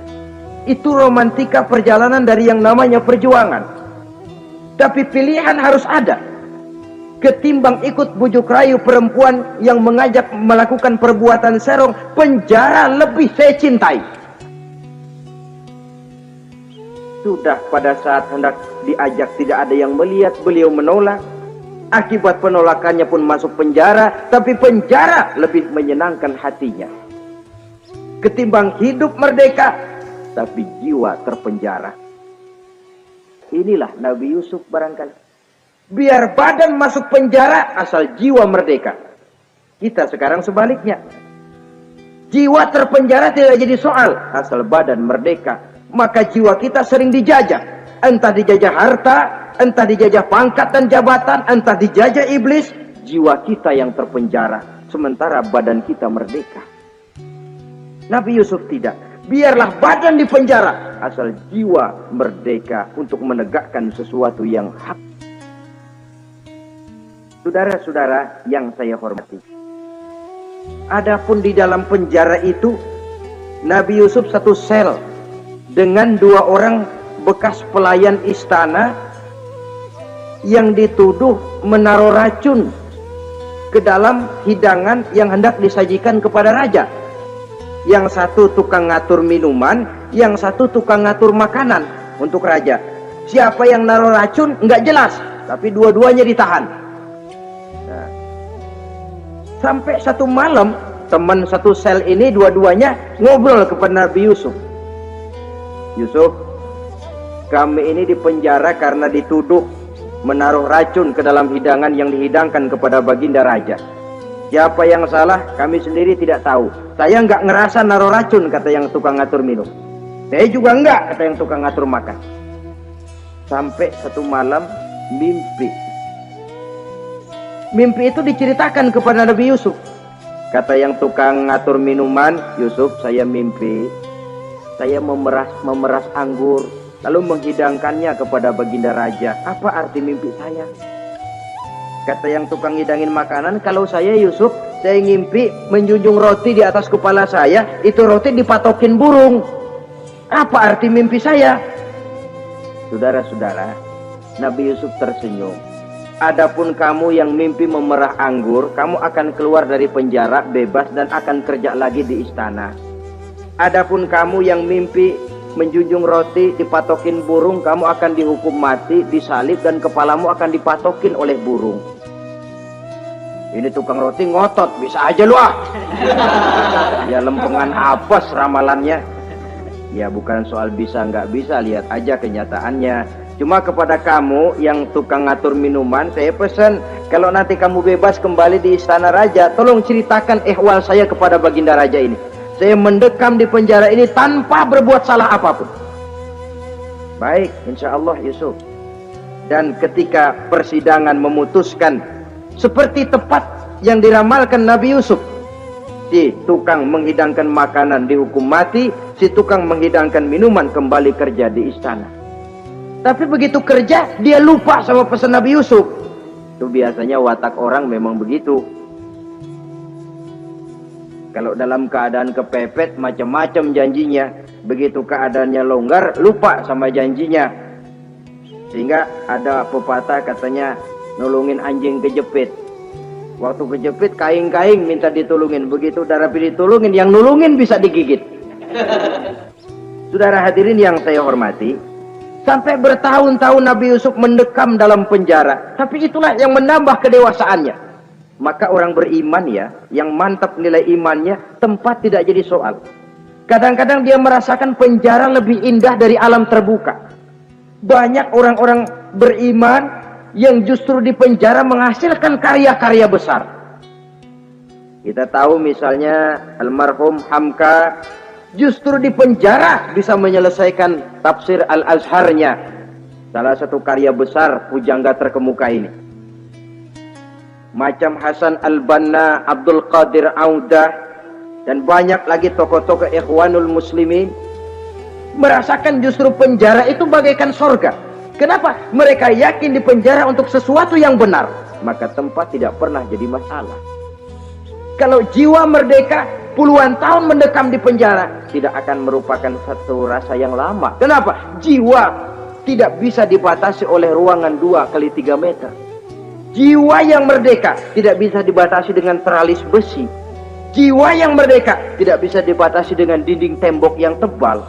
Itu romantika perjalanan dari yang namanya perjuangan. Tapi pilihan harus ada. ketimbang ikut bujuk rayu perempuan yang mengajak melakukan perbuatan serong, penjara lebih saya cintai. Sudah pada saat hendak diajak tidak ada yang melihat, beliau menolak. Akibat penolakannya pun masuk penjara, tapi penjara lebih menyenangkan hatinya ketimbang hidup merdeka tapi jiwa terpenjara. Inilah Nabi Yusuf barangkali. Biar badan masuk penjara asal jiwa merdeka. Kita sekarang sebaliknya. Jiwa terpenjara tidak jadi soal asal badan merdeka. Maka jiwa kita sering dijajah. Entah dijajah harta, entah dijajah pangkat dan jabatan, entah dijajah iblis. Jiwa kita yang terpenjara, sementara badan kita merdeka. Nabi Yusuf tidak. Biarlah badan di penjara asal jiwa merdeka untuk menegakkan sesuatu yang hak. Saudara-saudara yang saya hormati, adapun di dalam penjara itu Nabi Yusuf satu sel dengan 2 orang bekas pelayan istana yang dituduh menaruh racun ke dalam hidangan yang hendak disajikan kepada raja. Yang satu tukang ngatur minuman, yang satu tukang ngatur makanan untuk raja. Siapa yang naruh racun nggak jelas, tapi dua-duanya ditahan. Nah, sampai satu malam teman satu sel ini dua-duanya ngobrol kepada Nabi Yusuf. Yusuf, kami ini dipenjara karena dituduh menaruh racun ke dalam hidangan yang dihidangkan kepada baginda raja. Siapa yang salah kami sendiri tidak tahu. Saya nggak ngerasa naruh racun, kata yang tukang ngatur minum. Saya juga enggak, kata yang tukang ngatur makan. Sampai satu malam mimpi. Mimpi itu diceritakan kepada Nabi Yusuf. Kata yang tukang ngatur minuman, Yusuf, saya mimpi saya memeras anggur lalu menghidangkannya kepada baginda raja. Apa arti mimpi saya? Kata yang tukang hidangin makanan, kalau saya Yusuf, saya ngimpi menjunjung roti di atas kepala saya, itu roti dipatokin burung. Apa arti mimpi saya? Saudara-saudara, Nabi Yusuf tersenyum. Adapun kamu yang mimpi memerah anggur, kamu akan keluar dari penjara bebas dan akan kerja lagi di istana. Adapun kamu yang mimpi menjunjung roti dipatokin burung, kamu akan dihukum mati, disalib, dan kepalamu akan dipatokin oleh burung. Ini tukang roti ngotot, bisa aja lu ah. Ya lempengan apes ramalannya. Ya bukan soal bisa nggak bisa, lihat aja kenyataannya. Cuma kepada kamu yang tukang ngatur minuman, saya pesan, kalau nanti kamu bebas kembali di istana raja, tolong ceritakan ihwal saya kepada baginda raja ini. Saya mendekam di penjara ini tanpa berbuat salah apapun. Baik, insya Allah Yusuf. Dan ketika persidangan memutuskan seperti tepat yang diramalkan Nabi Yusuf, si tukang menghidangkan makanan dihukum mati, si tukang menghidangkan minuman kembali kerja di istana. Tapi begitu kerja, dia lupa sama pesan Nabi Yusuf. Itu biasanya watak orang memang begitu. Kalau dalam keadaan kepepet, macam-macam janjinya. Begitu keadaannya longgar, lupa sama janjinya. Sehingga ada pepatah katanya, nolongin anjing kejepit. Waktu kejepit, kaing-kaing minta ditolongin. Begitu udah rapi ditolongin, yang nolongin bisa digigit. Saudara hadirin yang saya hormati, sampai bertahun-tahun Nabi Yusuf mendekam dalam penjara. Tapi itulah yang menambah kedewasaannya. Maka orang beriman ya, yang mantap nilai imannya, tempat tidak jadi soal. Kadang-kadang dia merasakan penjara lebih indah dari alam terbuka. Banyak orang-orang beriman yang justru di penjara menghasilkan karya-karya besar. Kita tahu misalnya almarhum Hamka justru di penjara bisa menyelesaikan tafsir Al-Azharnya, salah satu karya besar pujangga terkemuka ini. Macam Hasan Al-Banna, Abdul Qadir Audah, dan banyak lagi tokoh-tokoh Ikhwanul Muslimin merasakan justru penjara itu bagaikan sorga. Kenapa? Mereka yakin di penjara untuk sesuatu yang benar, maka tempat tidak pernah jadi masalah. Kalau jiwa merdeka puluhan tahun mendekam di penjara, tidak akan merupakan satu rasa yang lama. Kenapa? Jiwa tidak bisa dibatasi oleh ruangan 2 kali 3 meter. Jiwa yang merdeka tidak bisa dibatasi dengan teralis besi. Jiwa yang merdeka tidak bisa dibatasi dengan dinding tembok yang tebal.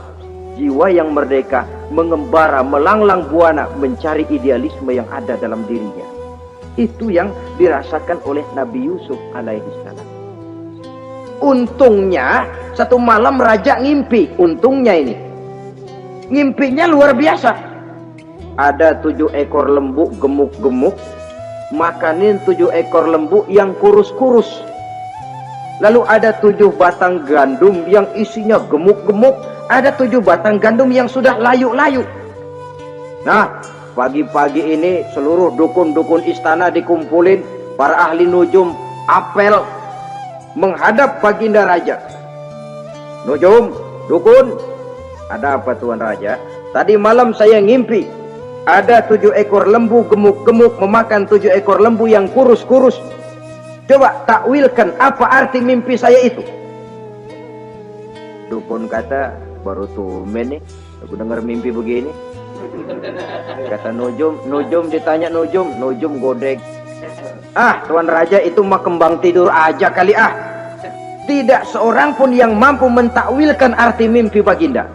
Jiwa yang merdeka mengembara, melanglang buana, mencari idealisme yang ada dalam dirinya. Itu yang dirasakan oleh Nabi Yusuf alaihi salam. Untungnya satu malam raja ngimpi. Untungnya ini ngimpinya luar biasa. Ada 7 ekor lembu gemuk-gemuk makanin 7 ekor lembu yang kurus-kurus. Lalu ada 7 batang gandum yang isinya gemuk-gemuk. Ada 7 batang gandum yang sudah layu-layu. Nah, pagi-pagi ini seluruh dukun-dukun istana dikumpulin. Para ahli nujum apel menghadap baginda raja. Nujum, dukun, ada apa tuan raja? Tadi malam saya ngimpi. Ada 7 ekor lembu gemuk-gemuk memakan 7 ekor lembu yang kurus-kurus. Coba takwilkan apa arti mimpi saya itu. Dukun kata, baru tumben nih aku dengar mimpi begini. Kata Nujum ditanya Nujum godek. Ah, tuan raja itu mah kembang tidur aja kali ah. Tidak seorang pun yang mampu mentakwilkan arti mimpi baginda.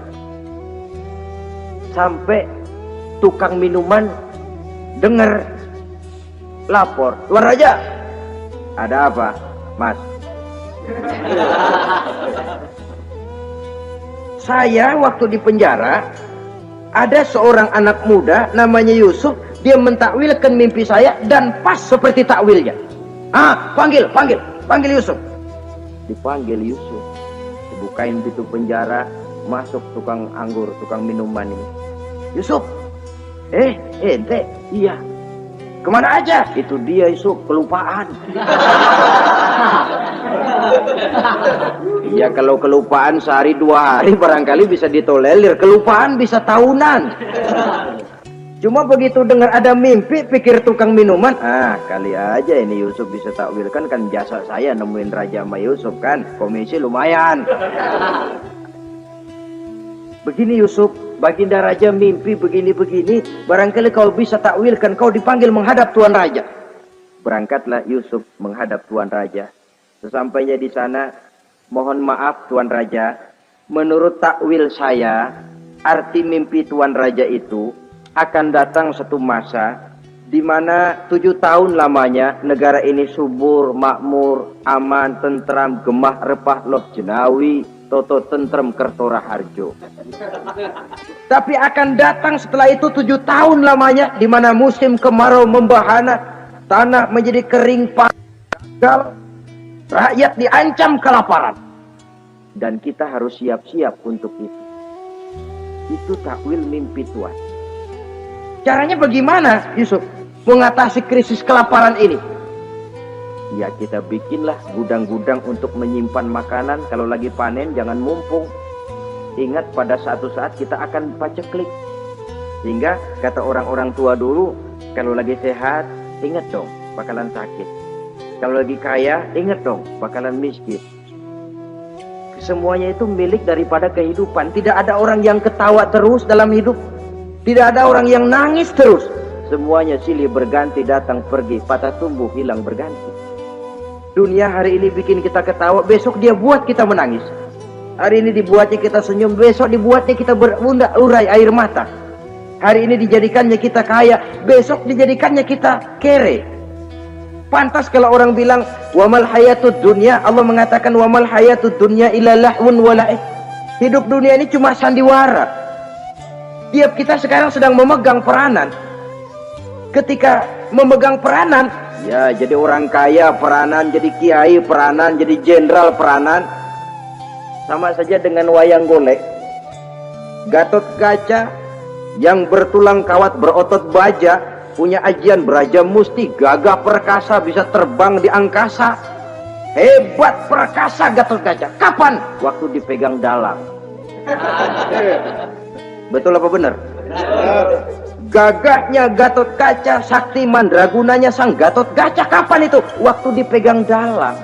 Sampai tukang minuman dengar lapor, tuan raja, ada apa, mas? Saya waktu di penjara ada seorang anak muda namanya Yusuf. Dia mentakwilkan mimpi saya dan pas seperti takwilnya. Ah, panggil Yusuf. Dipanggil Yusuf, dibukain pintu penjara, masuk tukang anggur, tukang minuman ini. Yusuf, ente, iya. Kemana aja? Itu dia Yusuf, kelupaan. Ya kalau kelupaan sehari 2 hari barangkali bisa ditolerir, kelupaan bisa tahunan. Cuma begitu dengar ada mimpi, pikir tukang minuman, ah kali aja ini Yusuf bisa takwilkan, kan jasa saya nemuin Raja sama Yusuf kan, komisi lumayan. Begini Yusuf, baginda raja mimpi begini-begini, barangkali kau bisa takwilkan, kau dipanggil menghadap tuan raja. Berangkatlah Yusuf menghadap tuan raja. Sesampainya di sana, mohon maaf tuan raja, menurut takwil saya, arti mimpi tuan raja itu akan datang satu masa di mana 7 tahun lamanya negara ini subur, makmur, aman, tentram, gemah, repah, loh jenawi, toto tentrem, kertora harjo. Tapi akan datang setelah itu 7 tahun lamanya di mana musim kemarau membahana, tanah menjadi kering gagal, rakyat diancam kelaparan. Dan kita harus siap-siap untuk itu. Itu takwil mimpi Tuhan. Caranya bagaimana Yusuf mengatasi krisis kelaparan ini? Ya kita bikinlah gudang-gudang untuk menyimpan makanan. Kalau lagi panen jangan mumpung. Ingat pada suatu saat kita akan paceklik. Sehingga kata orang-orang tua dulu, kalau lagi sehat ingat dong bakalan sakit. Kalau lagi kaya ingat dong bakalan miskin. Semuanya itu milik daripada kehidupan. Tidak ada orang yang ketawa terus dalam hidup. Tidak ada orang yang nangis terus. Semuanya silih berganti, datang pergi, patah tumbuh, hilang berganti. Dunia hari ini bikin kita ketawa, besok dia buat kita menangis. Hari ini dibuatnya kita senyum, besok dibuatnya kita berurai air mata. Hari ini dijadikannya kita kaya, besok dijadikannya kita kere. Pantas kalau orang bilang wamal hayatud dunya, Allah mengatakan wamal hayatud dunya illa lahwun wa la'ib. Hidup dunia ini cuma sandiwara. Tiap kita sekarang sedang memegang peranan. Ketika memegang peranan, ya jadi orang kaya peranan, jadi kiai peranan, jadi jenderal peranan. Sama saja dengan wayang golek. Gatot Kaca yang bertulang kawat berotot baja, punya ajian beraja musti, gagah perkasa, bisa terbang di angkasa. Hebat perkasa Gatot Kaca. Kapan? Waktu dipegang dalang. Betul apa benar? Gagahnya Gatot Kaca, sakti mandragunanya sang Gatot Kaca. Kapan itu? Waktu dipegang dalang.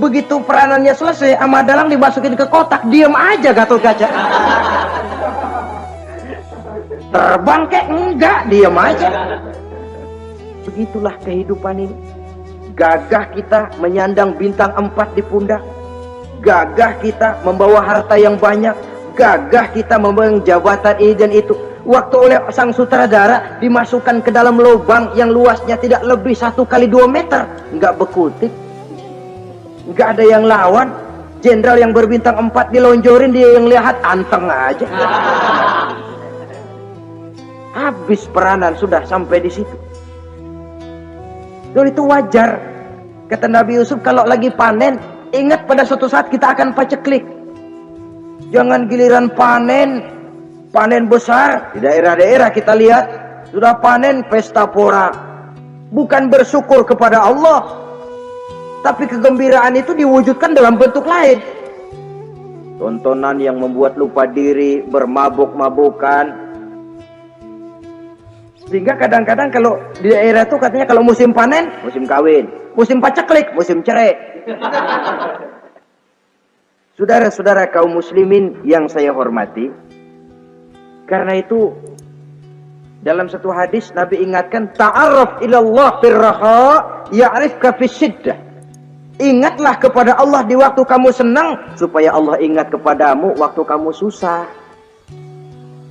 Begitu peranannya selesai, sama dalang dimasukin ke kotak, diam aja Gatot Kaca. Terbang kek enggak, diam aja. Begitulah kehidupan ini. Gagah kita menyandang bintang 4 di pundak. Gagah kita membawa harta yang banyak. Gagah kita membawa jabatan ini dan itu. Waktu oleh sang sutradara dimasukkan ke dalam lubang yang luasnya tidak lebih 1 kali 2 meter, nggak bekutik, nggak ada yang lawan. Jenderal yang berbintang 4 dilonjorin, dia yang lihat anteng aja. Habis peranan sudah sampai di situ. Dan itu wajar. Kata Nabi Yusuf, kalau lagi panen, ingat pada suatu saat kita akan paceklik. Jangan giliran panen besar. Di daerah-daerah kita lihat sudah panen pesta pora. Bukan bersyukur kepada Allah, tapi kegembiraan itu diwujudkan dalam bentuk lain. Tontonan yang membuat lupa diri, bermabuk-mabukan. Sehingga kadang-kadang kalau di daerah itu katanya kalau musim panen, musim kawin. Musim paceklik, musim cerai. Saudara-saudara kaum muslimin yang saya hormati, karena itu dalam satu hadis Nabi ingatkan, ta'arraf ilallah firraha ya'rifka fisyiddah. Ingatlah kepada Allah di waktu kamu senang, supaya Allah ingat kepadamu waktu kamu susah.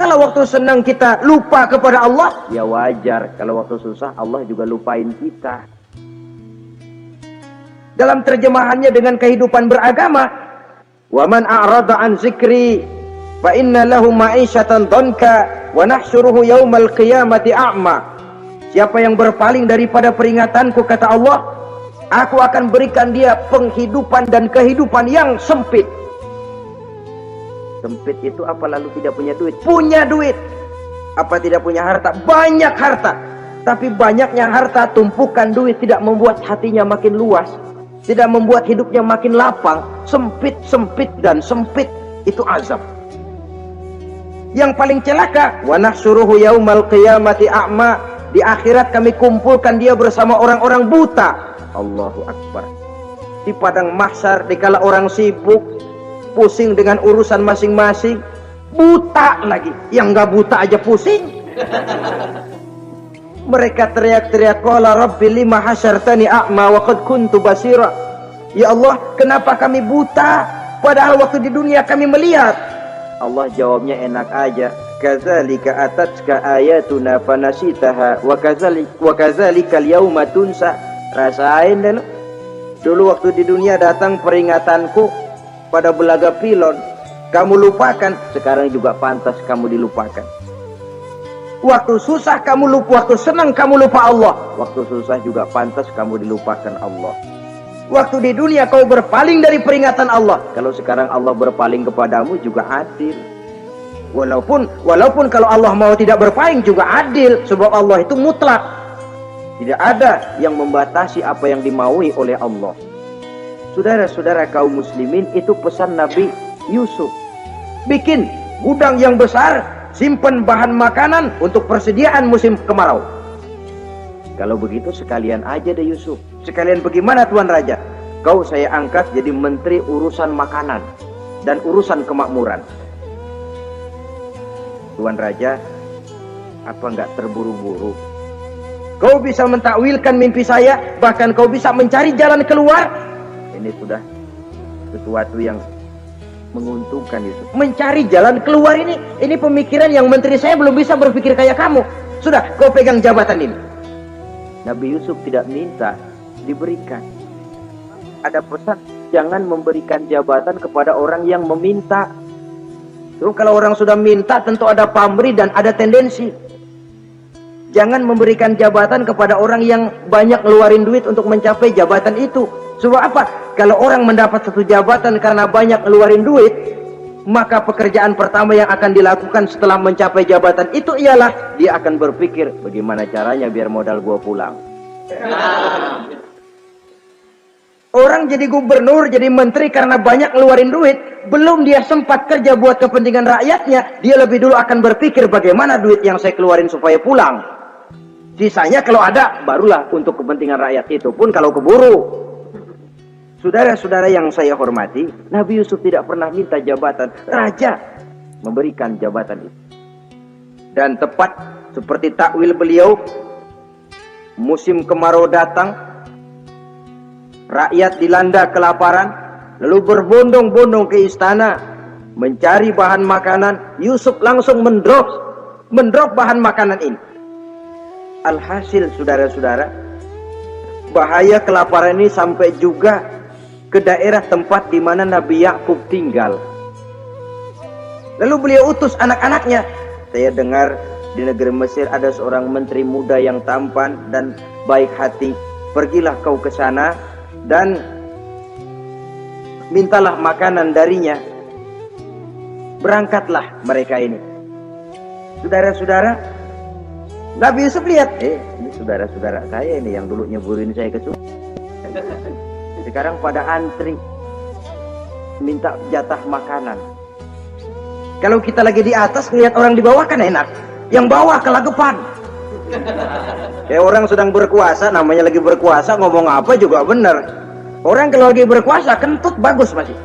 Kalau waktu senang kita lupa kepada Allah, ya wajar. Kalau waktu susah Allah juga lupain kita. Dalam terjemahannya dengan kehidupan beragama, wa man a'rada an zikri fa inna lahu ma'isyatan dhanka wa nahsyuruhu yaumal qiyamati a'ma. Siapa yang berpaling daripada peringatanku, kata Allah, aku akan berikan dia penghidupan dan kehidupan yang sempit. Sempit itu apa, lalu tidak punya duit? Punya duit. Apa tidak punya harta? Banyak harta. Tapi banyaknya harta, tumpukan duit tidak membuat hatinya makin luas, tidak membuat hidupnya makin lapang. Sempit, sempit, dan sempit itu azab. Yang paling celaka, wa nahsyuruhu yaumal qiyamati a'ma. Di akhirat kami kumpulkan dia bersama orang-orang buta. Allahu Akbar. Di padang mahsyar, dikala orang sibuk, pusing dengan urusan masing-masing, buta lagi. Yang nggak buta aja pusing. Mereka teriak-teriak, qala rabbi lima hasyartani a'ma wa qad kuntu basira. Ya Allah, kenapa kami buta padahal waktu di dunia kami melihat? Allah jawabnya enak aja, kadzalika atatka ayatuna fanasitaha wa kadzalika al-yauma tunsa. Rasain deh lo. Dulu waktu di dunia datang peringatanku pada belaga pilon, kamu lupakan. Sekarang juga pantas kamu dilupakan. Waktu susah kamu lupa, waktu senang kamu lupa Allah. Waktu susah juga pantas kamu dilupakan Allah. Waktu di dunia kau berpaling dari peringatan Allah, kalau sekarang Allah berpaling kepadamu juga adil. Walaupun kalau Allah mau tidak berpaling juga adil, sebab Allah itu mutlak. Tidak ada yang membatasi apa yang dimaui oleh Allah. Saudara-saudara kaum muslimin, itu pesan Nabi Yusuf. Bikin gudang yang besar, simpan bahan makanan untuk persediaan musim kemarau. Kalau begitu sekalian aja deh Yusuf. Sekalian bagaimana Tuan Raja? Kau saya angkat jadi menteri urusan makanan dan urusan kemakmuran. Tuan Raja, apa enggak terburu-buru? Kau bisa mentakwilkan mimpi saya, bahkan kau bisa mencari jalan keluar. Ini sudah sesuatu yang menguntungkan Yusuf. Mencari jalan keluar ini pemikiran yang menteri saya belum bisa berpikir kayak kamu. Sudah, kau pegang jabatan ini. Nabi Yusuf tidak minta, diberikan. Ada pesan, jangan memberikan jabatan kepada orang yang meminta. Terus kalau orang sudah minta, tentu ada pamrih dan ada tendensi. Jangan memberikan jabatan kepada orang yang banyak ngeluarin duit untuk mencapai jabatan itu. Sebab apa? Kalau orang mendapat satu jabatan karena banyak ngeluarin duit, maka pekerjaan pertama yang akan dilakukan setelah mencapai jabatan itu ialah dia akan berpikir, bagaimana caranya biar modal gua pulang. Orang jadi gubernur, jadi menteri karena banyak ngeluarin duit, belum dia sempat kerja buat kepentingan rakyatnya, dia lebih dulu akan berpikir bagaimana duit yang saya keluarin supaya pulang. Sisanya kalau ada, barulah untuk kepentingan rakyat, itu pun kalau keburu. Saudara-saudara yang saya hormati, Nabi Yusuf tidak pernah minta jabatan. Raja memberikan jabatan itu. Dan tepat seperti takwil beliau, musim kemarau datang, rakyat dilanda kelaparan, lalu berbondong-bondong ke istana mencari bahan makanan. Yusuf langsung mendrop bahan makanan ini. Alhasil saudara-saudara, bahaya kelaparan ini sampai juga ke daerah tempat di mana Nabi Yakub tinggal. Lalu beliau utus anak-anaknya. Saya dengar di negeri Mesir ada seorang menteri muda yang tampan dan baik hati. Pergilah kau ke sana dan mintalah makanan darinya. Berangkatlah mereka ini. Saudara-saudara, Nabi Yusuf lihat, ini saudara-saudara saya ini yang dulu nyeburin saya ke sungai. Sekarang pada antri minta jatah makanan. Kalau kita lagi di atas lihat orang di bawah kan enak, yang bawah kelagapan. Orang sedang berkuasa, namanya lagi berkuasa, ngomong apa juga benar. Orang kalau lagi berkuasa kentut bagus masih.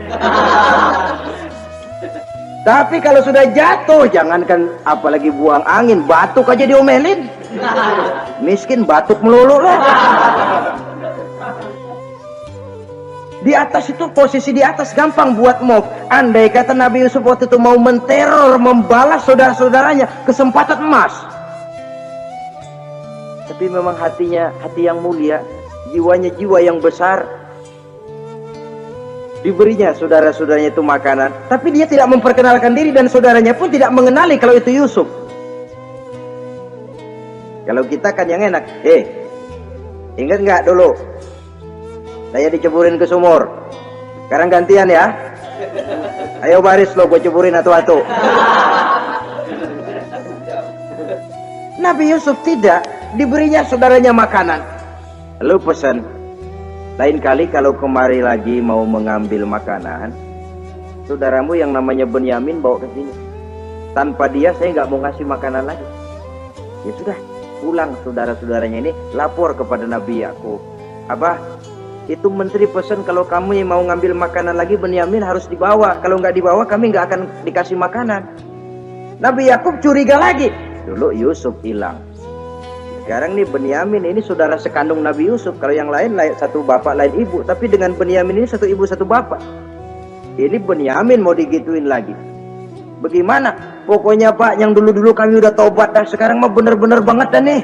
Tapi kalau sudah jatuh, jangankan apalagi buang angin, batuk aja diomelin. Miskin batuk melulu lah. Di atas itu, posisi di atas gampang buat move. Andai kata Nabi Yusuf waktu itu mau menteror, membalas saudara-saudaranya, kesempatan emas. Tapi memang hatinya hati yang mulia, jiwanya jiwa yang besar. Diberinya saudara-saudaranya itu makanan, tapi dia tidak memperkenalkan diri dan saudaranya pun tidak mengenali kalau itu Yusuf. Kalau kita kan yang enak, ingat nggak dulu saya diceburin ke sumur, sekarang gantian ya, ayo baris lo, gue ceburin atu-atu. Nabi Yusuf tidak, diberinya saudaranya makanan. Lalu pesan, lain kali kalau kemari lagi mau mengambil makanan, saudaramu yang namanya Benyamin bawa ke sini. Tanpa dia saya nggak mau ngasih makanan lagi. Ya sudah, pulang saudara-saudaranya ini lapor kepada Nabi Yakub. Abah, itu menteri pesan kalau kamu yang mau ngambil makanan lagi, Benyamin harus dibawa. Kalau nggak dibawa kami nggak akan dikasih makanan. Nabi Yakub curiga lagi. Dulu Yusuf hilang. Sekarang nih Benyamin ini saudara sekandung Nabi Yusuf. Kalau yang lain satu bapak lain ibu, tapi dengan Benyamin ini satu ibu satu bapak. Ini Benyamin mau digituin lagi. Bagaimana? Pokoknya Pak, yang dulu-dulu kami udah tobat dah, sekarang mah bener-bener banget dah nih.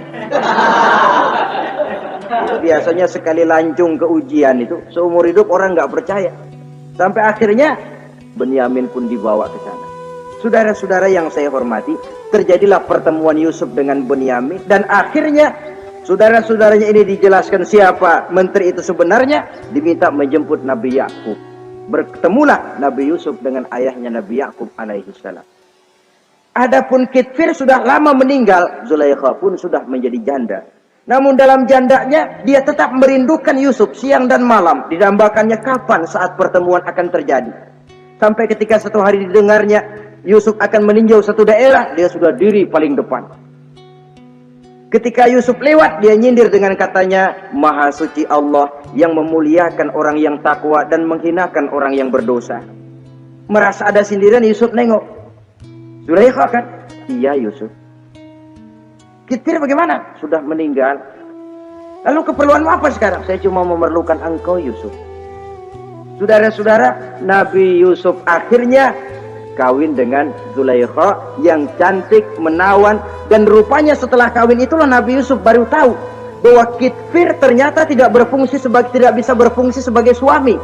Biasanya sekali lancung ke ujian itu seumur hidup orang nggak percaya. Sampai akhirnya Benyamin pun dibawa ke sana. Saudara-saudara yang saya hormati, terjadilah pertemuan Yusuf dengan Benyamin, dan akhirnya saudara-saudaranya ini dijelaskan siapa menteri itu sebenarnya, diminta menjemput Nabi Yakub. Bertemulah Nabi Yusuf dengan ayahnya Nabi Yakub alaihi salam. Adapun Kitfir sudah lama meninggal, Zulaikha pun sudah menjadi janda. Namun dalam jandanya dia tetap merindukan Yusuf siang dan malam, didambakannya kapan saat pertemuan akan terjadi. Sampai ketika satu hari didengarnya Yusuf akan meninjau satu daerah, dia sudah diri paling depan. Ketika Yusuf lewat, dia nyindir dengan katanya, Maha suci Allah yang memuliakan orang yang takwa dan menghinakan orang yang berdosa. Merasa ada sindiran, Yusuf nengok. Zulaikha kan? Iya Yusuf. Kitfir bagaimana? Sudah meninggal. Lalu keperluanmu apa sekarang? Saya cuma memerlukan engkau Yusuf. Saudara-saudara, Nabi Yusuf akhirnya kawin dengan Zulaikha yang cantik, menawan, dan rupanya setelah kawin itulah Nabi Yusuf baru tahu bahwa Kitfir ternyata tidak bisa berfungsi sebagai suami.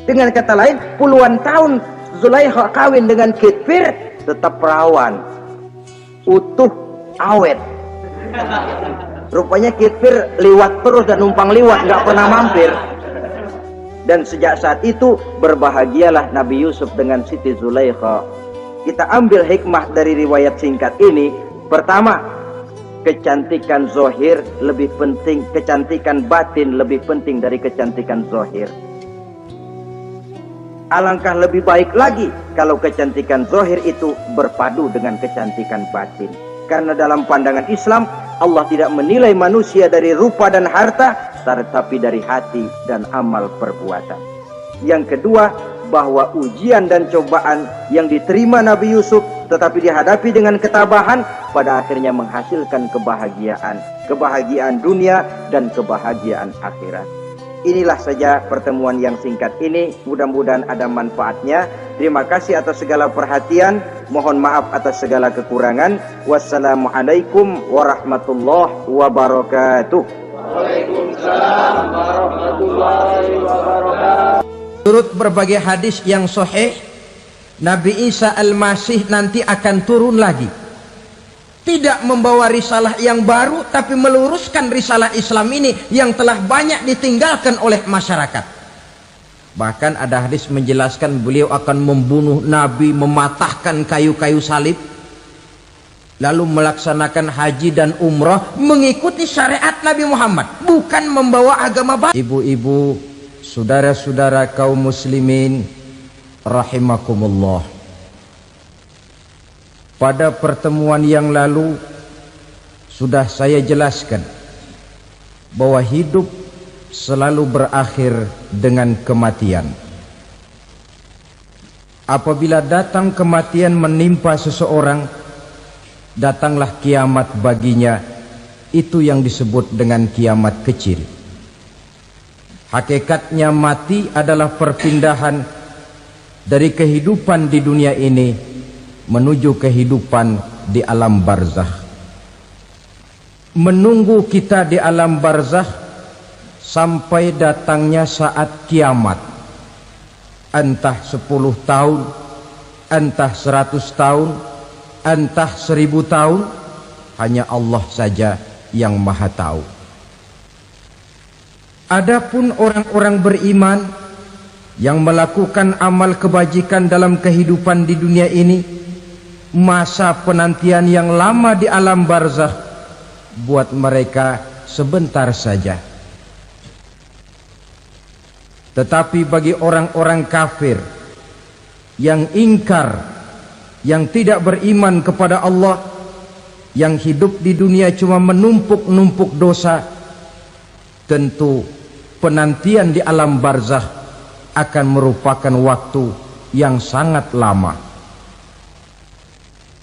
Dengan kata lain, puluhan tahun Zulaikha kawin dengan Kitfir tetap perawan, utuh, awet. Rupanya Kitfir liwat terus dan numpang liwat, nggak pernah mampir. Dan sejak saat itu berbahagialah Nabi Yusuf dengan Siti Zulaikha. Kita ambil hikmah dari riwayat singkat ini. Pertama, kecantikan zohir lebih penting, kecantikan batin lebih penting dari kecantikan zohir. Alangkah lebih baik lagi kalau kecantikan zohir itu berpadu dengan kecantikan batin. Karena dalam pandangan Islam, Allah tidak menilai manusia dari rupa dan harta, tetapi dari hati dan amal perbuatan. Yang kedua, bahwa ujian dan cobaan yang diterima Nabi Yusuf tetapi dihadapi dengan ketabahan, pada akhirnya menghasilkan kebahagiaan dunia dan kebahagiaan akhirat. Inilah saja pertemuan yang singkat ini, mudah-mudahan ada manfaatnya. Terima kasih atas segala perhatian, mohon maaf atas segala kekurangan. Wassalamualaikum warahmatullahi wabarakatuh. Waalaikumsalam warahmatullahi wabarakatuh. Menurut berbagai hadis yang sahih, Nabi Isa Al-Masih nanti akan turun lagi, tidak membawa risalah yang baru, tapi meluruskan risalah Islam ini yang telah banyak ditinggalkan oleh masyarakat. Bahkan ada hadis menjelaskan beliau akan membunuh Nabi, mematahkan kayu-kayu salib, lalu melaksanakan haji dan umrah mengikuti syariat Nabi Muhammad, bukan membawa agama baru. Ibu-ibu, saudara-saudara kaum muslimin rahimakumullah, pada pertemuan yang lalu sudah saya jelaskan bahwa hidup selalu berakhir dengan kematian. Apabila datang kematian menimpa seseorang, datanglah kiamat baginya. Itu yang disebut dengan kiamat kecil. Hakikatnya mati adalah perpindahan dari kehidupan di dunia ini menuju kehidupan di alam barzakh. Menunggu kita di alam barzakh sampai datangnya saat kiamat, entah 10 tahun, entah 100 tahun, entah 1000 tahun, hanya Allah saja yang maha tahu. Adapun orang-orang beriman yang melakukan amal kebajikan dalam kehidupan di dunia ini, masa penantian yang lama di alam barzakh buat mereka sebentar saja. Tetapi bagi orang-orang kafir yang ingkar, yang tidak beriman kepada Allah, yang hidup di dunia cuma menumpuk-numpuk dosa, tentu penantian di alam barzakh akan merupakan waktu yang sangat lama.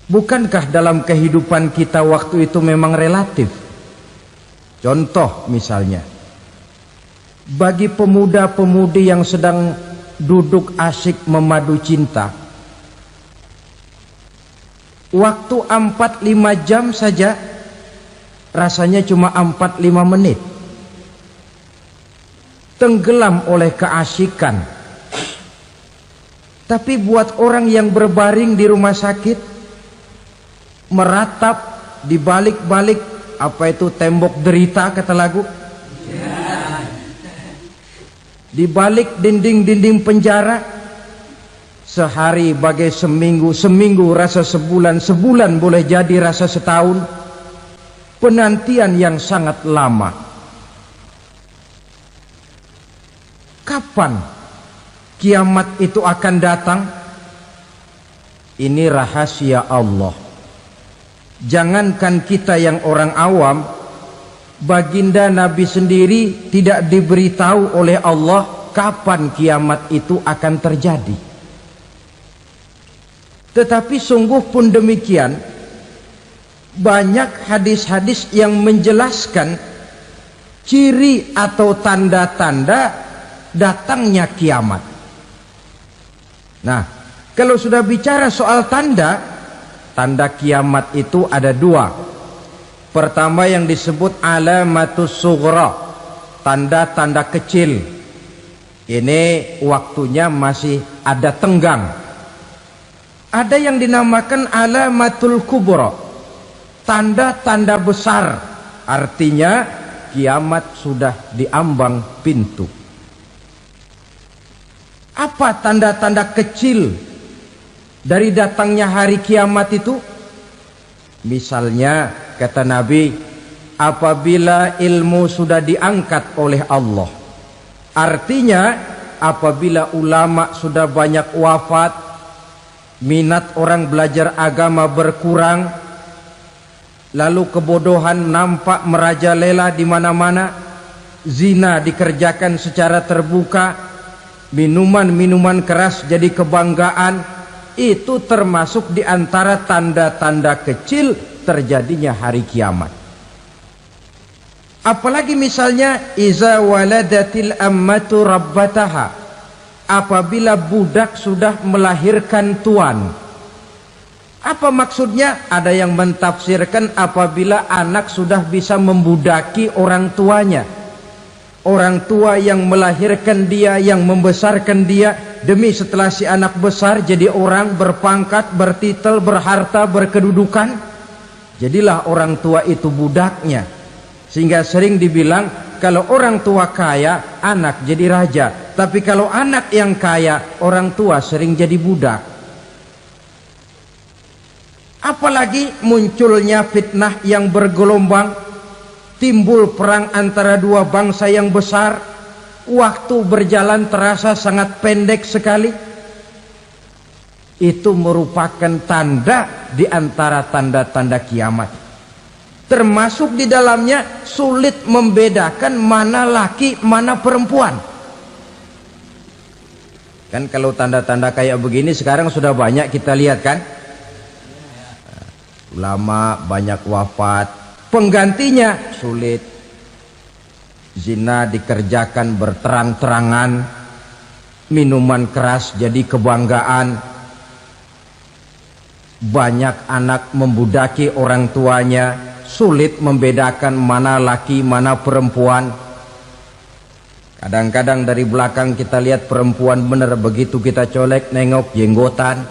Bukankah dalam kehidupan kita waktu itu memang relatif? Contoh misalnya, bagi pemuda-pemudi yang sedang duduk asyik memadu cinta, waktu 4-5 jam saja rasanya cuma 4-5 menit. Tenggelam oleh keasikan. Tapi buat orang yang berbaring di rumah sakit, meratap di balik-balik apa itu tembok derita kata lagu, di balik dinding-dinding penjara, sehari bagai seminggu, seminggu rasa sebulan, sebulan boleh jadi rasa setahun. Penantian yang sangat lama. Kapan kiamat itu akan datang? Ini rahasia Allah. Jangankan kita yang orang awam, baginda Nabi sendiri tidak diberitahu oleh Allah kapan kiamat itu akan terjadi. Tetapi sungguh pun demikian, banyak hadis-hadis yang menjelaskan ciri atau tanda-tanda datangnya kiamat. Nah, kalau sudah bicara soal tanda, tanda kiamat itu ada 2. Pertama yang disebut alamatus sughra, tanda-tanda kecil. Ini waktunya masih ada tenggang. Ada yang dinamakan alamatul kubra, tanda-tanda besar, artinya kiamat sudah diambang pintu. Apa tanda-tanda kecil dari datangnya hari kiamat itu? Misalnya kata Nabi, apabila ilmu sudah diangkat oleh Allah, artinya apabila ulama sudah banyak wafat, minat orang belajar agama berkurang, lalu kebodohan nampak merajalela di mana-mana, zina dikerjakan secara terbuka, minuman-minuman keras jadi kebanggaan, itu termasuk di antara tanda-tanda kecil terjadinya hari kiamat. Apalagi misalnya iza waladatil ammatu rabbataha, apabila budak sudah melahirkan tuan. Apa maksudnya? Ada yang mentafsirkan apabila anak sudah bisa membudaki orang tuanya. Orang tua yang melahirkan dia, yang membesarkan dia, demi setelah si anak besar jadi orang berpangkat, bertitel, berharta, berkedudukan, jadilah orang tua itu budaknya. Sehingga sering dibilang kalau orang tua kaya, anak jadi raja. Tapi kalau anak yang kaya, orang tua sering jadi budak. Apalagi munculnya fitnah yang bergelombang, timbul perang antara dua bangsa yang besar, waktu berjalan terasa sangat pendek sekali. Itu merupakan tanda di antara tanda-tanda kiamat. Termasuk di dalamnya sulit membedakan mana laki, mana perempuan. Kan kalau tanda-tanda kayak begini sekarang sudah banyak kita lihat kan. Ulama banyak wafat, penggantinya sulit. Zina dikerjakan berterang-terangan, minuman keras jadi kebanggaan, banyak anak membudaki orang tuanya, sulit membedakan mana laki mana perempuan. Kadang-kadang dari belakang kita lihat perempuan bener, begitu kita colek nengok jenggotan.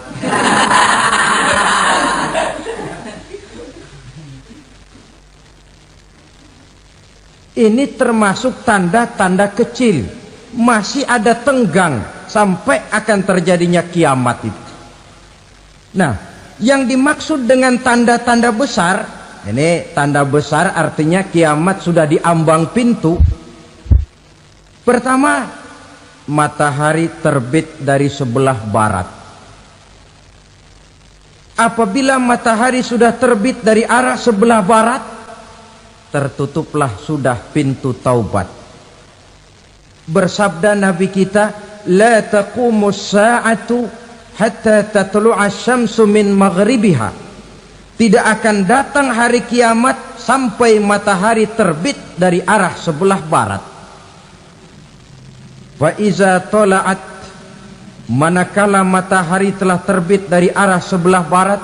Ini termasuk tanda-tanda kecil, masih ada tenggang sampai akan terjadinya kiamat itu. Nah, yang dimaksud dengan tanda-tanda besar, ini tanda besar artinya kiamat sudah diambang pintu. Pertama, matahari terbit dari sebelah barat. Apabila matahari sudah terbit dari arah sebelah barat, tertutuplah sudah pintu taubat. Bersabda Nabi kita, la taqumus sa'atu hatta tatlu'a syamsu min maghribiha. Tidak akan datang hari kiamat sampai matahari terbit dari arah sebelah barat. Fa iza tala'at, manakala matahari telah terbit dari arah sebelah barat,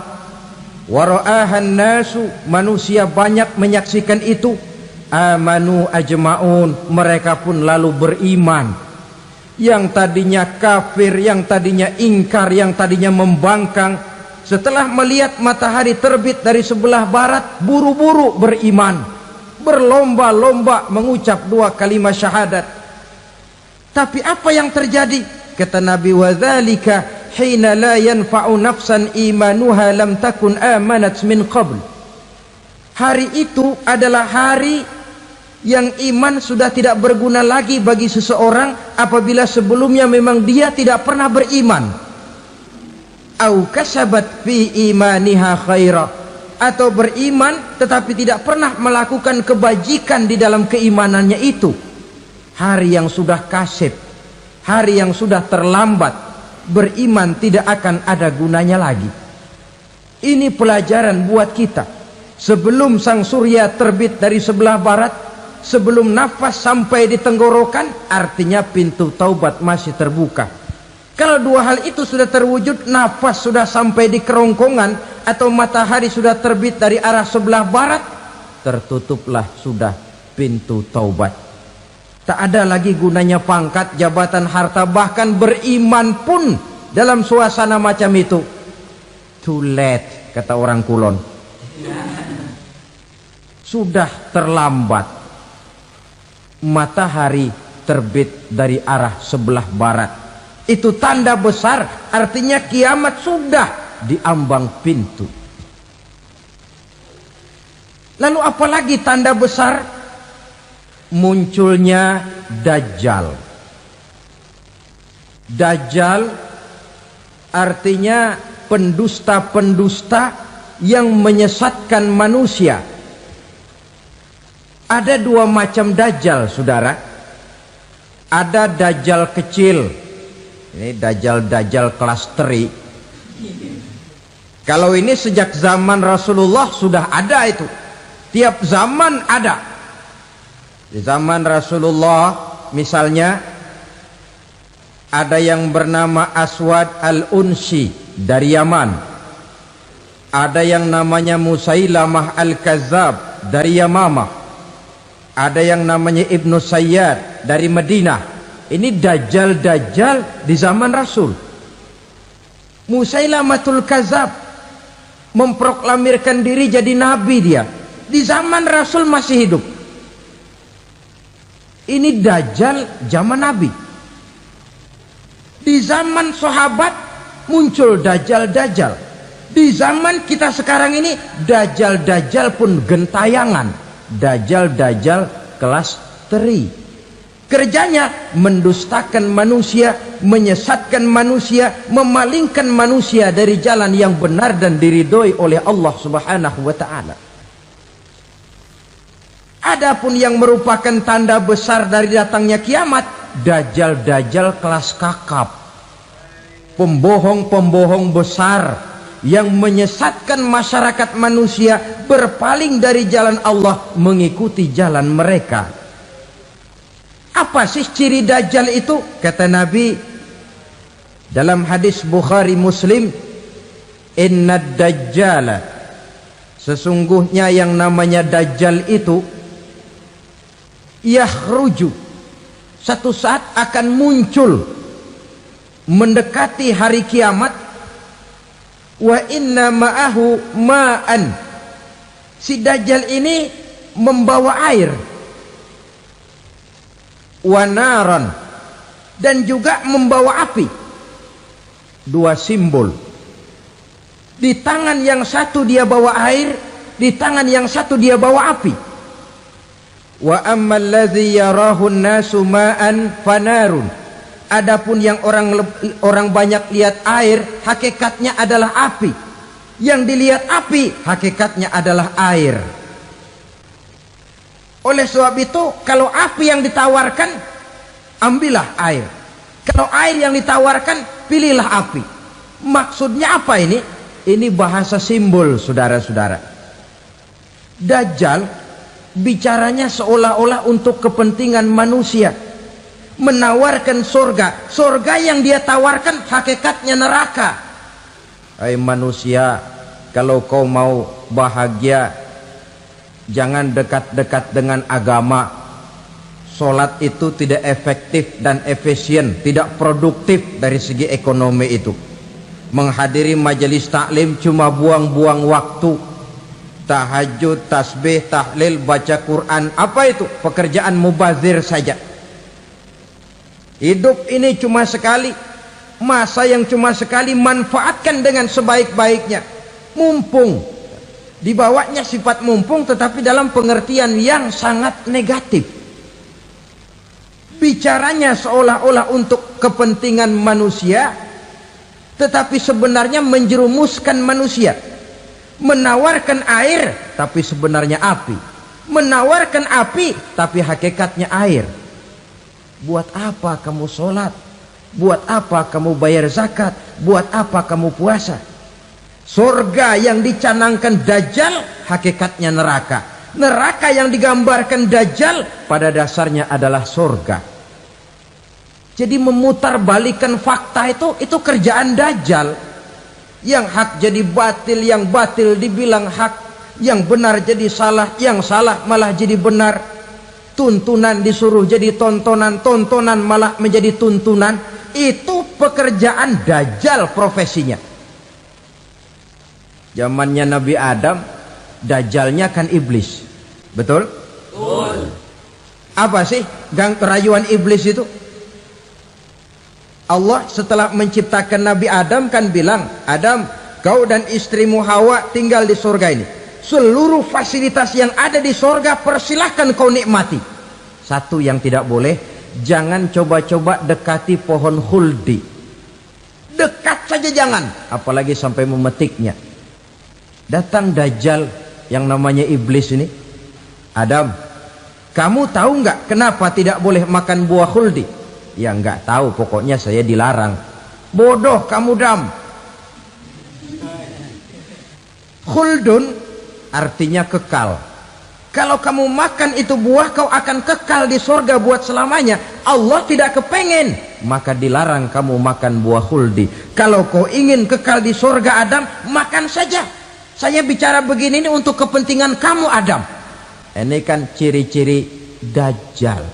wara'ahan nasu, manusia banyak menyaksikan itu, amanu ajma'un, mereka pun lalu beriman. Yang tadinya kafir, yang tadinya ingkar, yang tadinya membangkang, setelah melihat matahari terbit dari sebelah barat, buru-buru beriman, berlomba-lomba mengucap dua kalimat syahadat. Tapi apa yang terjadi? Kata Nabi, wadzalika hina la yanfa'u nafsan imanuha lam takun amanat min qabl. Hari itu adalah hari yang iman sudah tidak berguna lagi bagi seseorang apabila sebelumnya memang dia tidak pernah beriman. Au kasabat fi imaniha khaira, atau beriman tetapi tidak pernah melakukan kebajikan di dalam keimanannya itu. Hari yang sudah kasib, hari yang sudah terlambat, beriman tidak akan ada gunanya lagi. Ini pelajaran buat kita. Sebelum sang surya terbit dari sebelah barat, sebelum nafas sampai di tenggorokan, artinya pintu taubat masih terbuka. Kalau dua hal itu sudah terwujud, nafas sudah sampai di kerongkongan atau matahari sudah terbit dari arah sebelah barat, tertutuplah sudah pintu taubat. Tak ada lagi gunanya pangkat, jabatan, harta, bahkan beriman pun dalam suasana macam itu too late, kata orang Kulon. Sudah terlambat. Matahari terbit dari arah sebelah barat, itu tanda besar, artinya kiamat sudah diambang pintu. Lalu apalagi tanda besar? Munculnya Dajjal. Dajjal artinya pendusta-pendusta yang menyesatkan manusia. Ada dua macam Dajjal, saudara. Ada Dajjal kecil, ini Dajjal-Dajjal kelas teri, Kalau ini sejak zaman Rasulullah sudah ada itu. Tiap zaman ada. Di zaman Rasulullah misalnya ada yang bernama Aswad al-Unsi dari Yaman. Ada yang namanya Musailamah al-Kazzab dari Yamamah. Ada yang namanya Ibnu Sayyad dari Madinah. Ini dajjal-dajjal di zaman Rasul. Musailamatul Kazzab memproklamirkan diri jadi nabi dia. Di zaman Rasul masih hidup. Ini dajjal zaman Nabi. Di zaman sahabat muncul dajjal-dajjal. Di zaman kita sekarang ini dajjal-dajjal pun gentayangan. Dajjal-dajjal kelas teri. Kerjanya mendustakan manusia, menyesatkan manusia, memalingkan manusia dari jalan yang benar dan diridhoi oleh Allah Subhanahu wa taala. Adapun yang merupakan tanda besar dari datangnya kiamat, dajjal-dajjal kelas kakap. Pembohong-pembohong besar yang menyesatkan masyarakat manusia berpaling dari jalan Allah mengikuti jalan mereka. Apa sih ciri dajjal itu? Kata Nabi dalam hadis Bukhari Muslim, innad dajjala, sesungguhnya yang namanya dajjal itu yakhruju, satu saat akan muncul mendekati hari kiamat. Wa inna ma'ahu ma'an, si dajjal ini membawa air. Wa naran, dan juga membawa api. Dua simbol. Di tangan yang satu dia bawa air, di tangan yang satu dia bawa api. Wa ammal ladzi yarahu an-nasu ma'an fanarun, adapun yang orang banyak lihat air, hakikatnya adalah api. Yang dilihat api, hakikatnya adalah air. Oleh sebab itu, kalau api yang ditawarkan, ambillah air. Kalau air yang ditawarkan, pilihlah api. Maksudnya apa ini? Ini bahasa simbol, saudara-saudara. Dajjal bicaranya seolah-olah untuk kepentingan manusia. Menawarkan surga. Surga yang dia tawarkan hakikatnya neraka. Hai manusia, kalau kau mau bahagia, jangan dekat-dekat dengan agama. Sholat itu tidak efektif dan efisien, tidak produktif dari segi ekonomi itu. Menghadiri majelis taklim cuma buang-buang waktu. Tahajud, tasbih, tahlil, baca Quran, apa itu? Pekerjaan mubazir saja. Hidup ini cuma sekali, masa yang cuma sekali, manfaatkan dengan sebaik-baiknya. Mumpung. Dibawanya sifat mumpung, tetapi dalam pengertian yang sangat negatif. Bicaranya seolah-olah untuk kepentingan manusia, tetapi sebenarnya menjerumuskan manusia. Menawarkan air, tapi sebenarnya api. Menawarkan api, tapi hakikatnya air. Buat apa kamu sholat? Buat apa kamu bayar zakat? Buat apa kamu puasa? Surga yang dicanangkan dajjal hakikatnya neraka. Neraka yang digambarkan dajjal pada dasarnya adalah surga. Jadi memutarbalikkan fakta itu kerjaan dajjal. Yang hak jadi batil, yang batil dibilang hak, yang benar jadi salah, yang salah malah jadi benar. Tuntunan disuruh jadi tontonan, tontonan malah menjadi tuntunan. Itu pekerjaan dajjal profesinya. Zamannya Nabi Adam, dajjalnya kan iblis. Betul? Betul. Apa sih rayuan iblis itu? Allah setelah menciptakan Nabi Adam kan bilang, Adam, kau dan istrimu Hawa tinggal di surga ini. Seluruh fasilitas yang ada di surga persilahkan kau nikmati. Satu yang tidak boleh, jangan coba-coba dekati pohon khuldi. Dekat saja jangan, apalagi sampai memetiknya. Datang dajjal yang namanya iblis ini. Adam, kamu tahu nggak kenapa tidak boleh makan buah khuldi? Ya nggak tahu, pokoknya saya dilarang. Bodoh kamu Dam. Khuldun artinya kekal. Kalau kamu makan itu buah, kau akan kekal di surga buat selamanya. Allah tidak kepengen, maka dilarang kamu makan buah khuldi. Kalau kau ingin kekal di surga Adam, makan saja. Saya bicara begini ini untuk kepentingan kamu Adam. Ini kan ciri-ciri Dajjal.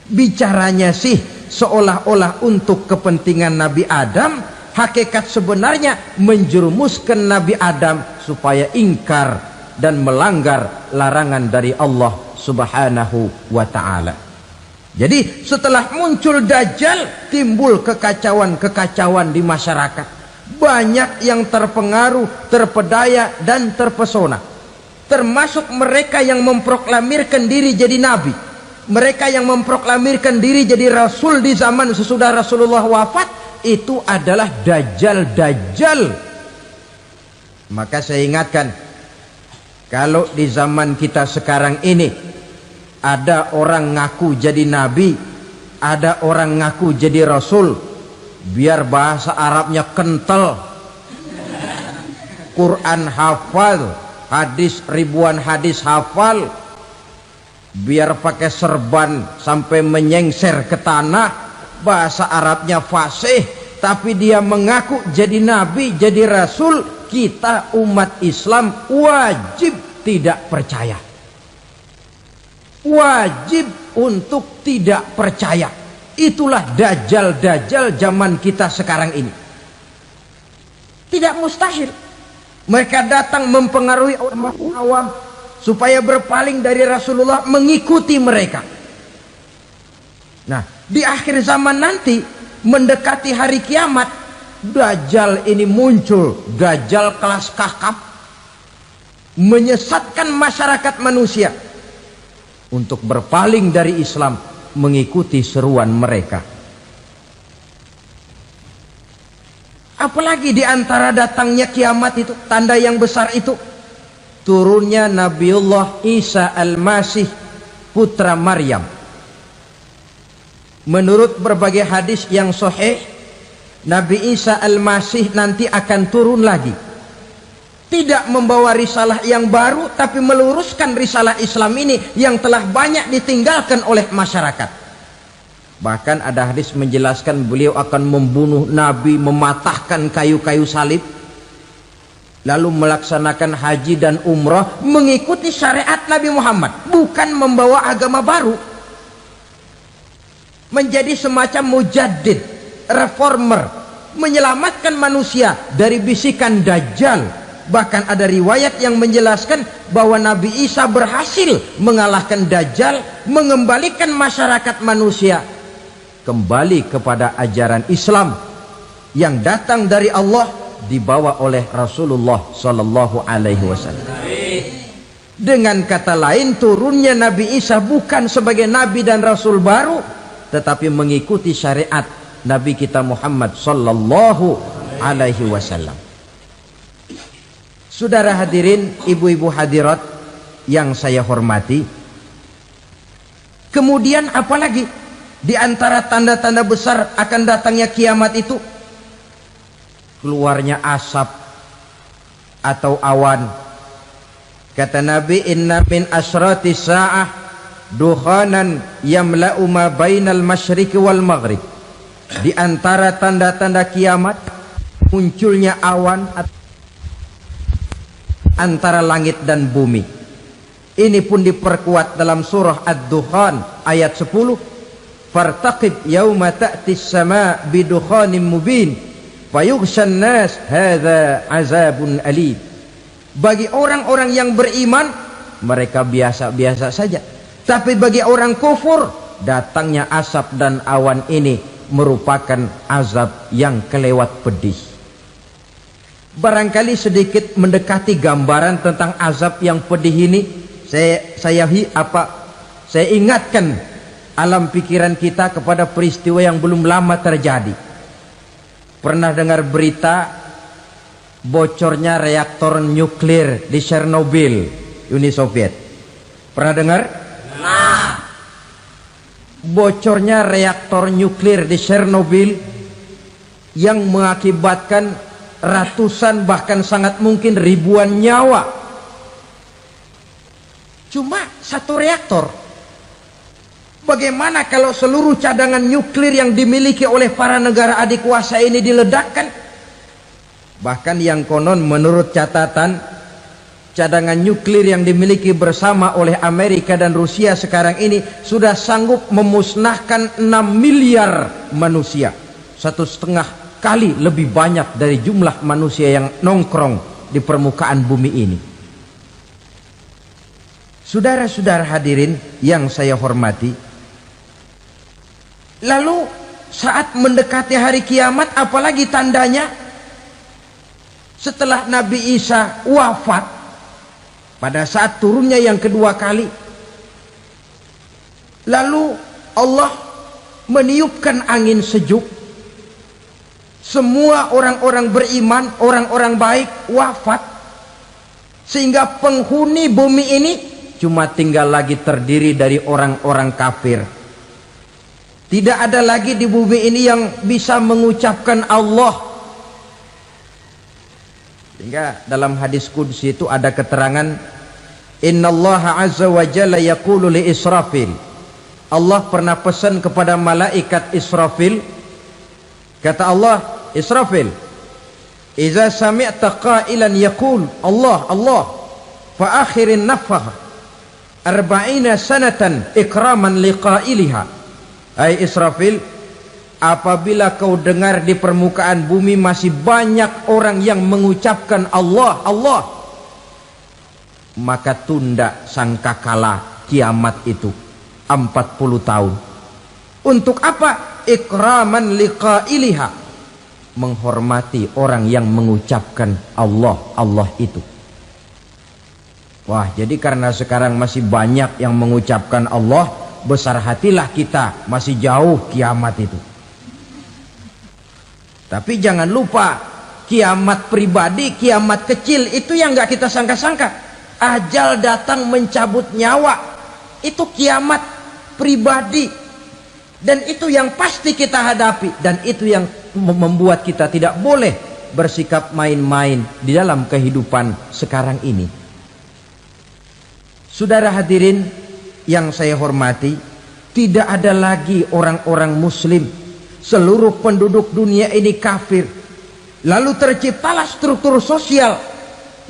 Bicaranya sih seolah-olah untuk kepentingan Nabi Adam. Hakikat sebenarnya menjerumuskan Nabi Adam supaya ingkar dan melanggar larangan dari Allah Subhanahu wa ta'ala. Jadi setelah muncul Dajjal, timbul kekacauan-kekacauan di masyarakat. Banyak yang terpengaruh, terpedaya dan terpesona. Termasuk mereka yang memproklamirkan diri jadi nabi. Mereka yang memproklamirkan diri jadi rasul di zaman sesudah Rasulullah wafat, itu adalah Dajjal-Dajjal. Maka saya ingatkan, kalau di zaman kita sekarang ini ada orang ngaku jadi nabi, ada orang ngaku jadi rasul, biar bahasa Arabnya kental, Quran hafal, hadis ribuan hadis hafal, biar pakai serban sampai menyengser ke tanah, bahasa Arabnya fasih, tapi dia mengaku jadi nabi, jadi rasul, kita umat Islam wajib tidak percaya. Wajib untuk tidak percaya. Itulah Dajjal-Dajjal zaman kita sekarang ini. Tidak mustahil mereka datang mempengaruhi orang awam supaya berpaling dari Rasulullah, mengikuti mereka. Nah, di akhir zaman nanti mendekati hari kiamat, Dajjal ini muncul, Dajjal kelas kakap, menyesatkan masyarakat manusia untuk berpaling dari Islam, mengikuti seruan mereka. Apalagi di antara datangnya kiamat itu, tanda yang besar itu, turunnya Nabiullah Isa Al-Masih, putra Maryam. Menurut berbagai hadis yang sahih, Nabi Isa Al-Masih nanti akan turun lagi. Tidak membawa risalah yang baru, tapi meluruskan risalah Islam ini yang telah banyak ditinggalkan oleh masyarakat. Bahkan ada hadis menjelaskan beliau akan membunuh Nabi, mematahkan kayu-kayu salib, lalu melaksanakan haji dan umrah mengikuti syariat Nabi Muhammad, bukan membawa agama baru. Menjadi semacam mujaddid, reformer, menyelamatkan manusia dari bisikan Dajjal. Bahkan ada riwayat yang menjelaskan bahwa Nabi Isa berhasil mengalahkan Dajjal, mengembalikan masyarakat manusia kembali kepada ajaran Islam yang datang dari Allah, dibawa oleh Rasulullah Sallallahu Alaihi Wasallam. Dengan kata lain, turunnya Nabi Isa bukan sebagai Nabi dan Rasul baru, tetapi mengikuti syariat Nabi kita Muhammad Sallallahu Alaihi Wasallam. Saudara hadirin, ibu-ibu hadirat yang saya hormati, kemudian apalagi di antara tanda-tanda besar akan datangnya kiamat itu? Keluarnya asap atau awan. Kata Nabi, inna min asratis sa'ah dukhanan yamla'u ma bainal masyriqi wal maghrib. Di antara tanda-tanda kiamat munculnya awan antara langit dan bumi. Ini pun diperkuat dalam surah Ad-Dukhan ayat 10. Fartaqib yawma ta'tis sama' bidukhanin mubin fayughshan nas hadza azabun alim. Bagi orang-orang yang beriman, mereka biasa-biasa saja. Tapi bagi orang kufur, datangnya asap dan awan ini merupakan azab yang kelewat pedih. Barangkali sedikit mendekati gambaran tentang azab yang pedih ini, saya ingatkan alam pikiran kita kepada peristiwa yang belum lama terjadi. Pernah dengar berita bocornya reaktor nuklir di Chernobyl, Uni Soviet? Pernah dengar? Nah, bocornya reaktor nuklir di Chernobyl yang mengakibatkan ratusan bahkan sangat mungkin ribuan nyawa. Cuma satu reaktor. Bagaimana kalau seluruh cadangan nuklir yang dimiliki oleh para negara adik kuasa ini diledakkan? Bahkan yang konon menurut catatan, cadangan nuklir yang dimiliki bersama oleh Amerika dan Rusia sekarang ini sudah sanggup memusnahkan 6 miliar manusia. 1,5 kali lebih banyak dari jumlah manusia yang nongkrong di permukaan bumi ini. Saudara-saudara hadirin yang saya hormati, lalu saat mendekati hari kiamat, apalagi tandanya? Setelah Nabi Isa wafat, pada saat turunnya yang kedua kali, lalu Allah meniupkan angin sejuk. Semua orang-orang beriman, orang-orang baik wafat, sehingga penghuni bumi ini cuma tinggal lagi terdiri dari orang-orang kafir. Tidak ada lagi di bumi ini yang bisa mengucapkan Allah. Sehingga dalam hadis qudsi itu ada keterangan, innallaha azza wa jalla yaqulu li Israfil. Allah pernah pesan kepada malaikat Israfil, kata Allah, Israfil, idza sami'ta qailan yaqul Allah Allah fa akhirin nafakh 40 sanatan ikraman liqailiha. Hai Israfil, apabila kau dengar di permukaan bumi masih banyak orang yang mengucapkan Allah Allah, maka tunda sangkakala kiamat itu 40 tahun. Untuk apa? Ikraman liqailiha, menghormati orang yang mengucapkan Allah Allah itu. Wah, jadi karena sekarang masih banyak yang mengucapkan Allah, besar hatilah kita, masih jauh kiamat itu. Tapi jangan lupa, kiamat pribadi, kiamat kecil itu yang nggak kita sangka-sangka. Ajal datang mencabut nyawa, itu kiamat pribadi, dan itu yang pasti kita hadapi, dan itu yang membuat kita tidak boleh bersikap main-main di dalam kehidupan sekarang ini. Saudara hadirin yang saya hormati, tidak ada lagi orang-orang muslim. Seluruh penduduk dunia ini kafir. Lalu terciptalah struktur sosial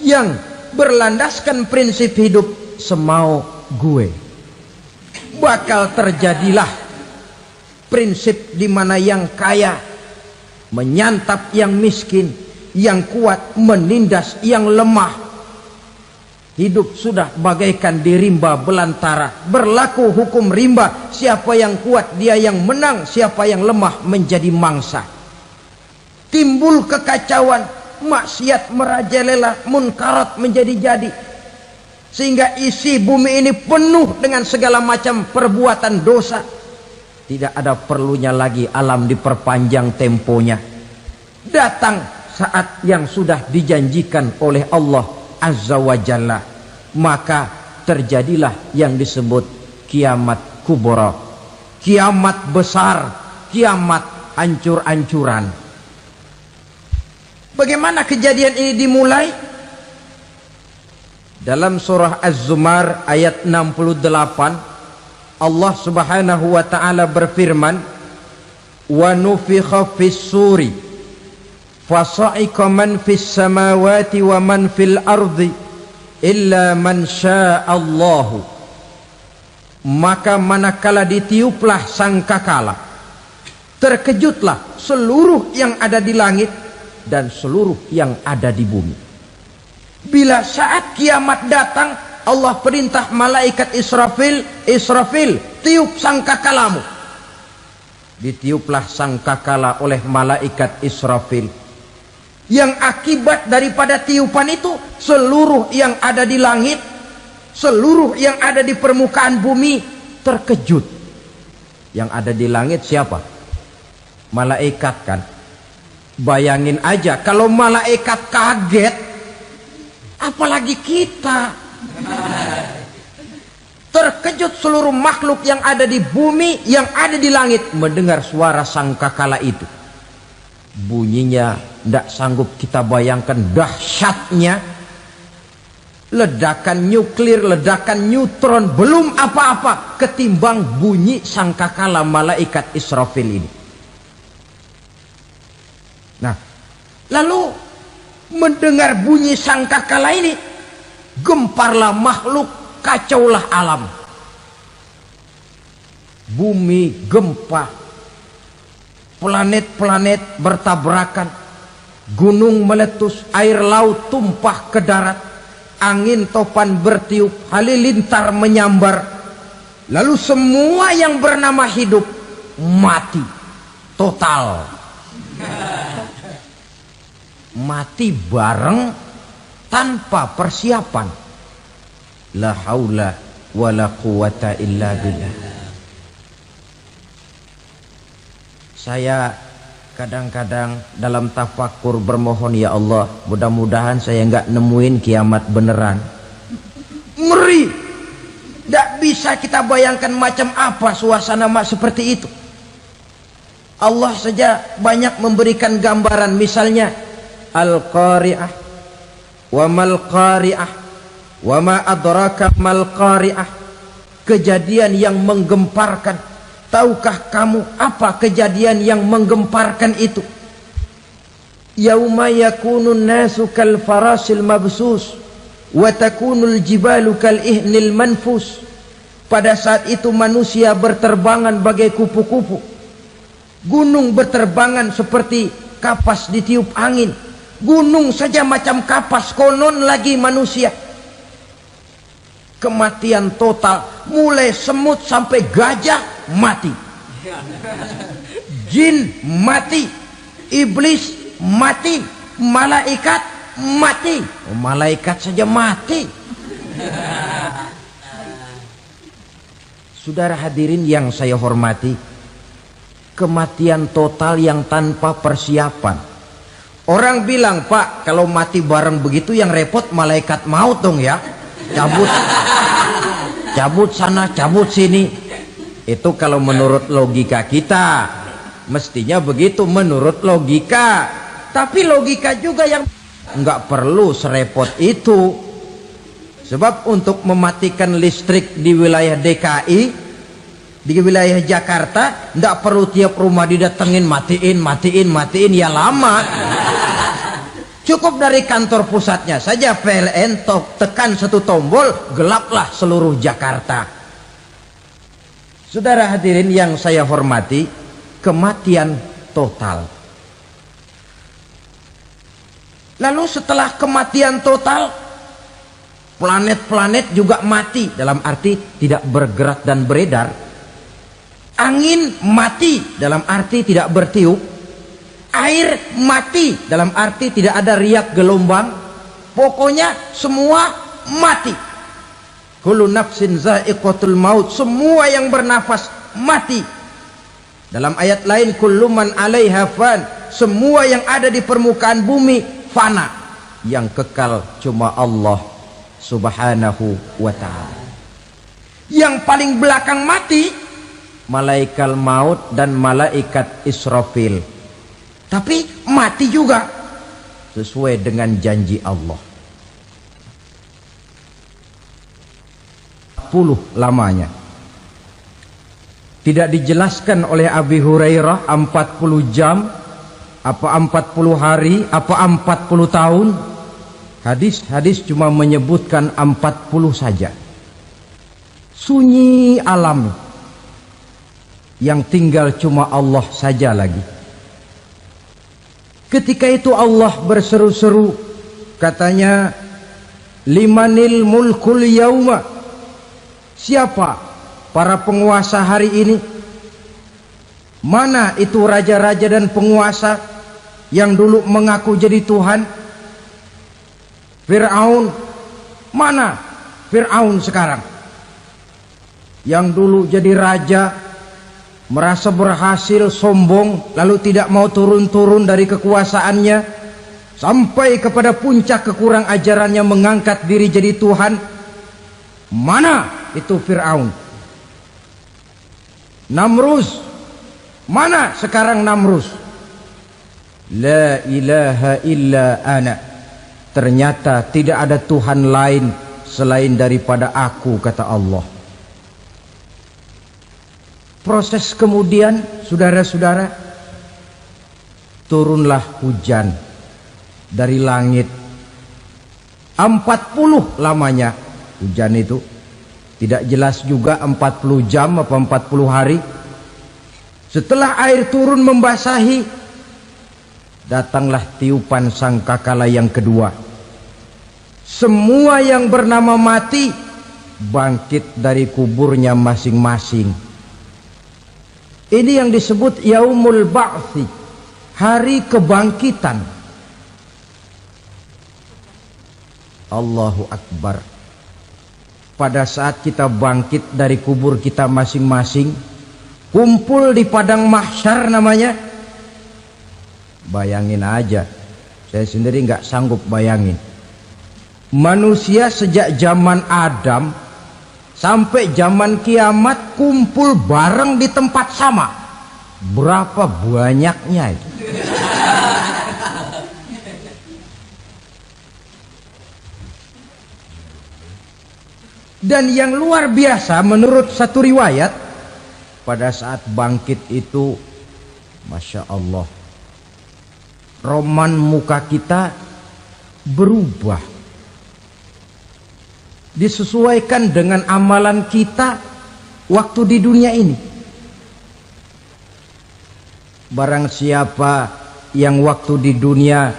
yang berlandaskan prinsip hidup semau gue. Bakal terjadilah prinsip di mana yang kaya menyantap yang miskin, yang kuat menindas yang lemah. Hidup sudah bagaikan di rimba belantara, berlaku hukum rimba. Siapa yang kuat dia yang menang, siapa yang lemah menjadi mangsa. Timbul kekacauan, maksiat merajalela, munkarat menjadi-jadi, sehingga isi bumi ini penuh dengan segala macam perbuatan dosa. Tidak ada perlunya lagi alam diperpanjang temponya. Datang saat yang sudah dijanjikan oleh Allah Azza wa Jalla, maka terjadilah yang disebut kiamat kubra, kiamat besar, kiamat hancur-hancuran. Bagaimana kejadian ini dimulai? Dalam surah Az-Zumar ayat 68, Allah Subhanahu wa taala berfirman, wa nufikha fis-suri fasa'iqa man fis samawati wa man fil ardi illa man sya'allahu. Maka manakala ditiuplah sangkakala, terkejutlah seluruh yang ada di langit dan seluruh yang ada di bumi. Bila saat kiamat datang, Allah perintah malaikat Israfil, Israfil, tiup sangkakalamu. Ditiuplah sangkakala oleh malaikat Israfil. Yang akibat daripada tiupan itu, seluruh yang ada di langit, seluruh yang ada di permukaan bumi terkejut. Yang ada di langit siapa? Malaikat kan. Bayangin aja kalau malaikat kaget, apalagi kita. Terkejut seluruh makhluk yang ada di bumi, yang ada di langit mendengar suara sangkakala itu. bunyinya tidak sanggup kita bayangkan dahsyatnya. Ledakan nuklir, ledakan neutron, belum apa-apa ketimbang bunyi sangkakala malaikat Israfil ini. Nah, lalu mendengar bunyi sangkakala ini, gemparlah makhluk, kacaulah alam. Bumi gempa, planet-planet bertabrakan, gunung meletus, air laut tumpah ke darat, angin topan bertiup, halilintar menyambar. Lalu semua yang bernama hidup mati total. Mati bareng tanpa persiapan. La haula wala quwata illa billah. Saya kadang-kadang dalam tafakur bermohon, ya Allah, mudah-mudahan saya nggak nemuin kiamat beneran. Ngeri. Tidak bisa kita bayangkan macam apa suasana seperti itu. Allah saja banyak memberikan gambaran, misalnya Al-Qari'ah, wa mal qari'ah, wa ma adraka mal qari'ah. Kejadian yang menggemparkan. Tahukah kamu apa kejadian yang menggemparkan itu? Yauma yakunun nasu kal farasil mabsus wa takunul jibalu kal ihnil manfus. Pada saat itu manusia berterbangan bagai kupu-kupu. Gunung berterbangan seperti kapas ditiup angin. Gunung saja macam kapas, konon lagi manusia. Kematian total, mulai semut sampai gajah mati, jin mati, iblis mati, malaikat mati. Oh, malaikat saja mati. Saudara hadirin yang saya hormati, kematian total yang tanpa persiapan. Orang bilang, Pak, kalau mati bareng begitu yang repot malaikat maut dong ya. Cabut sana, cabut sini. Itu kalau menurut logika kita, mestinya begitu menurut logika. Tapi logika juga yang nggak perlu serepot itu. Sebab untuk mematikan listrik di wilayah DKI, di wilayah Jakarta, nggak perlu tiap rumah didatengin, matiin, ya lama. Cukup dari kantor pusatnya saja PLN, tekan satu tombol, gelaplah seluruh Jakarta. Saudara hadirin yang saya hormati, kematian total. Lalu setelah kematian total, planet-planet juga mati, dalam arti tidak bergerak dan beredar. Angin mati, dalam arti tidak bertiup. Air mati, dalam arti tidak ada riak gelombang. Pokoknya semua mati. Kullu nafsin za'iqatul maut, semua yang bernafas mati. Dalam ayat lain, kullu man 'alaiha fan, semua yang ada di permukaan bumi fana. Yang kekal cuma Allah Subhanahu wa ta'ala. Yang paling belakang mati malaikat maut dan malaikat Israfil. Tapi mati juga sesuai dengan janji Allah. 40 lamanya. Tidak dijelaskan oleh Abi Hurairah 40 jam, apa 40 hari, apa 40 tahun. Hadis-hadis cuma menyebutkan 40 saja. Sunyi alam. Yang tinggal cuma Allah saja lagi. Ketika itu Allah berseru-seru, katanya, limanil mulkul yauma. Siapa para penguasa hari ini? Mana itu raja-raja dan penguasa yang dulu mengaku jadi Tuhan? Fir'aun. Mana Fir'aun sekarang? Yang dulu jadi raja, merasa berhasil, sombong, lalu tidak mau turun-turun dari kekuasaannya, sampai kepada puncak kekurang ajarannya mengangkat diri jadi Tuhan. Mana itu Fir'aun? Namrus. Mana sekarang Namrus? La ilaha illa ana. Ternyata tidak ada Tuhan lain selain daripada aku, kata Allah. Proses kemudian, saudara-saudara, turunlah hujan dari langit. 40 lamanya hujan itu. Tidak jelas juga 40 jam apa 40 hari. Setelah air turun membasahi, datanglah tiupan sangkakala yang kedua. Semua yang bernama mati bangkit dari kuburnya masing-masing. Ini yang disebut Yaumul Ba'thi, hari kebangkitan. Allahu Akbar. Pada saat kita bangkit dari kubur kita masing-masing, kumpul di padang mahsyar namanya. Bayangin aja, saya sendiri nggak sanggup bayangin. Manusia sejak zaman Adam sampai zaman kiamat kumpul bareng di tempat sama. Berapa banyaknya itu? Dan yang luar biasa menurut satu riwayat, pada saat bangkit itu, Masya Allah, roman muka kita berubah, disesuaikan dengan amalan kita waktu di dunia ini. Barang siapa yang waktu di dunia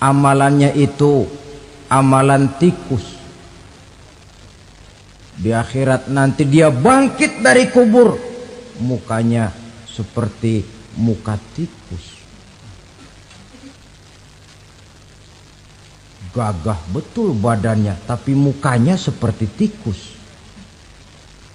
amalannya itu amalan tikus, di akhirat nanti dia bangkit dari kubur, mukanya seperti muka tikus. Gagah betul badannya, tapi mukanya seperti tikus.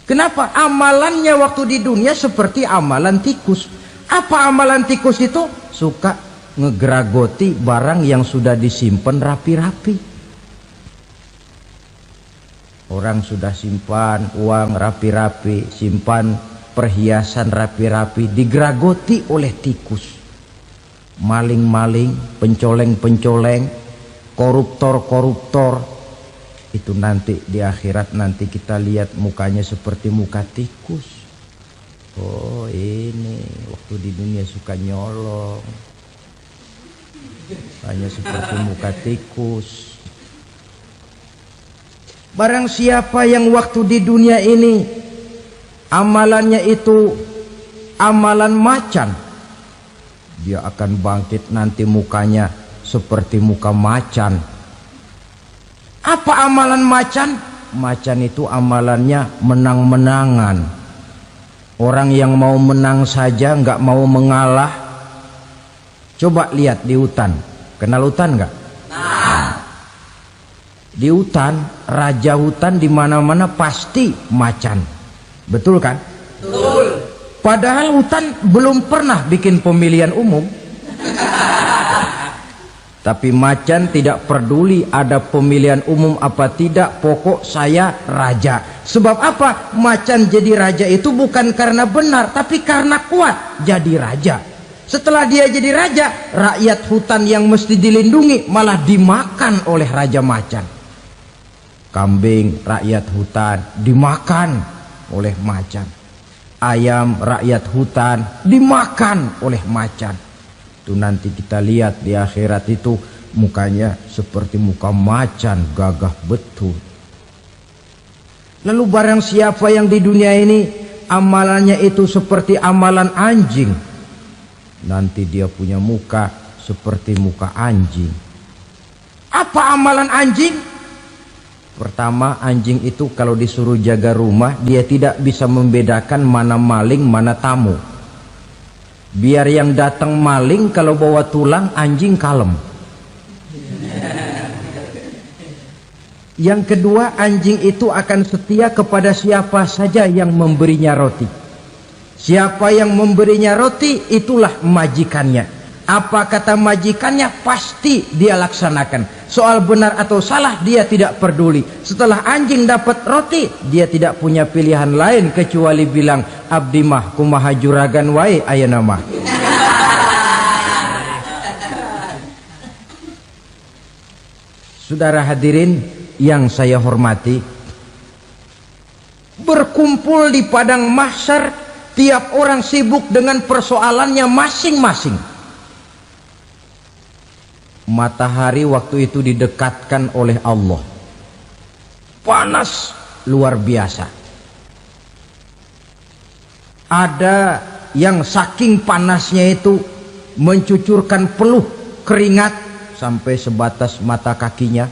Kenapa? Amalannya waktu di dunia seperti amalan tikus. Apa amalan tikus itu? Suka ngegeragoti barang yang sudah disimpan rapi-rapi. Orang sudah simpan uang rapi-rapi, simpan perhiasan rapi-rapi, digeragoti oleh tikus. Maling-maling, pencoleng-pencoleng, koruptor-koruptor. Itu nanti di akhirat nanti kita lihat mukanya seperti muka tikus. Oh, ini waktu di dunia suka nyolong, hanya seperti muka tikus. Barang siapa yang waktu di dunia ini amalannya itu amalan macan, dia akan bangkit nanti mukanya seperti muka macan. Apa amalan macan? Macan itu amalannya menang-menangan. Orang yang mau menang saja nggak mau mengalah. Coba lihat di hutan. Kenal hutan nggak? Di hutan, raja hutan di mana-mana pasti macan. Betul kan? Betul. Padahal hutan belum pernah bikin pemilihan umum. Tapi macan tidak peduli ada pemilihan umum apa tidak, pokok saya raja. Sebab apa? Macan jadi raja itu bukan karena benar, tapi karena kuat jadi raja. Setelah dia jadi raja, rakyat hutan yang mesti dilindungi malah dimakan oleh raja macan. Kambing rakyat hutan dimakan oleh macan. Ayam rakyat hutan dimakan oleh macan. Itu nanti kita lihat di akhirat itu mukanya seperti muka macan, gagah betul. Lalu barang siapa yang di dunia ini amalannya itu seperti amalan anjing, nanti dia punya muka seperti muka anjing. Apa amalan anjing? Pertama, anjing itu kalau disuruh jaga rumah, dia tidak bisa membedakan mana maling, mana tamu. Biar yang datang maling, kalau bawa tulang, anjing kalem. Yang kedua, anjing itu akan setia kepada siapa saja yang memberinya roti. Siapa yang memberinya roti, itulah majikannya. Apa kata majikannya, pasti dia laksanakan. Soal benar atau salah dia tidak peduli. Setelah anjing dapat roti, dia tidak punya pilihan lain kecuali bilang, abdi mah kumaha juragan wae ayeuna mah. Saudara hadirin yang saya hormati, berkumpul di padang mahsyar, tiap orang sibuk dengan persoalannya masing-masing. Matahari waktu itu didekatkan oleh Allah, panas luar biasa. Ada yang saking panasnya itu mencucurkan peluh keringat sampai sebatas mata kakinya.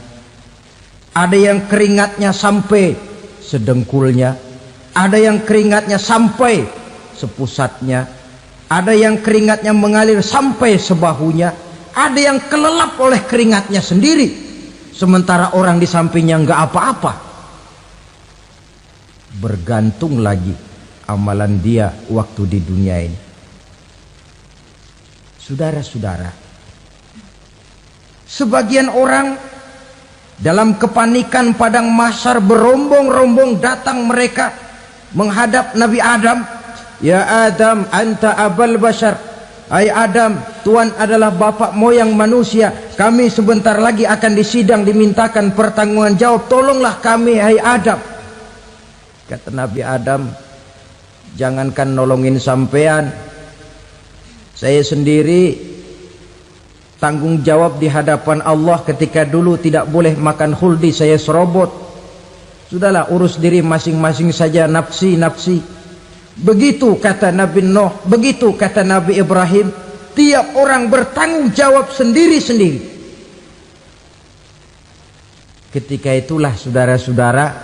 Ada yang keringatnya sampai sedengkulnya, ada yang keringatnya sampai sepusatnya, ada yang keringatnya mengalir sampai sebahunya, ada yang kelelap oleh keringatnya sendiri, sementara orang di sampingnya nggak apa-apa. Bergantung lagi amalan dia waktu di dunia ini. Saudara-saudara, sebagian orang dalam kepanikan padang mahsyar berombong-rombong datang mereka menghadap Nabi Adam. Ya Adam, anta abal bashar. Hai Adam, Tuhan adalah bapak moyang manusia. Kami sebentar lagi akan disidang, dimintakan pertanggungan jawab. Tolonglah kami, hai Adam. Kata Nabi Adam, jangankan nolongin sampean, saya sendiri tanggung jawab di hadapan Allah ketika dulu tidak boleh makan khuldi, saya serobot. Sudahlah, urus diri masing-masing saja, nafsi. Begitu kata Nabi Nuh, begitu kata Nabi Ibrahim. Tiap orang bertanggung jawab sendiri-sendiri. Ketika itulah saudara-saudara,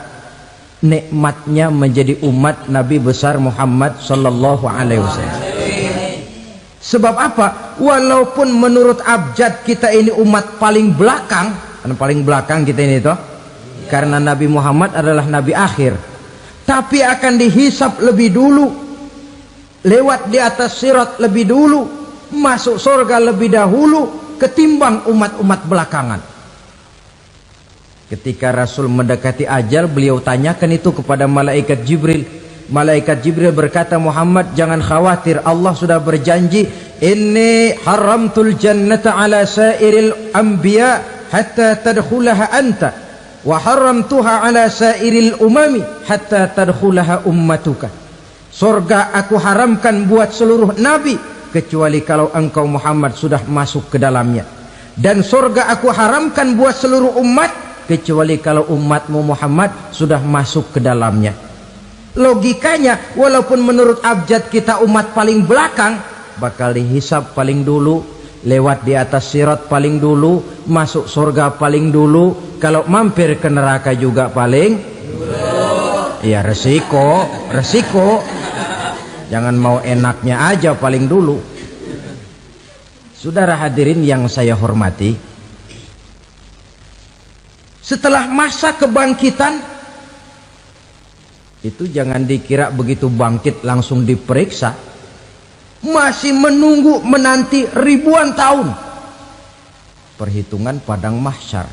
nikmatnya menjadi umat Nabi besar Muhammad sallallahu alaihi wasallam. Sebab apa? Walaupun menurut abjad kita ini umat paling belakang, paling belakang kita ini toh, karena Nabi Muhammad adalah Nabi akhir, tapi akan dihisap lebih dulu, lewat di atas sirat lebih dulu, masuk surga lebih dahulu ketimbang umat-umat belakangan. Ketika Rasul mendekati ajal, beliau tanyakan itu kepada malaikat Jibril. Malaikat Jibril berkata, Muhammad jangan khawatir, Allah sudah berjanji, inni haramtul jannata ala sairil anbiya hatta tadkhulaha anta wa haramtuha ala sairil umami hatta tadkhulaha ummatuka. Surga aku haramkan buat seluruh nabi kecuali kalau engkau Muhammad sudah masuk ke dalamnya, dan surga aku haramkan buat seluruh umat kecuali kalau umatmu Muhammad sudah masuk ke dalamnya. Logikanya, walaupun menurut abjad kita umat paling belakang, bakal dihisap paling dulu, lewat di atas sirat paling dulu, masuk surga paling dulu, kalau mampir ke neraka juga paling dulu. Ya resiko. Jangan mau enaknya aja paling dulu. Saudara hadirin yang saya hormati, setelah masa kebangkitan itu jangan dikira begitu bangkit langsung diperiksa, masih menunggu menanti ribuan tahun perhitungan padang mahsyar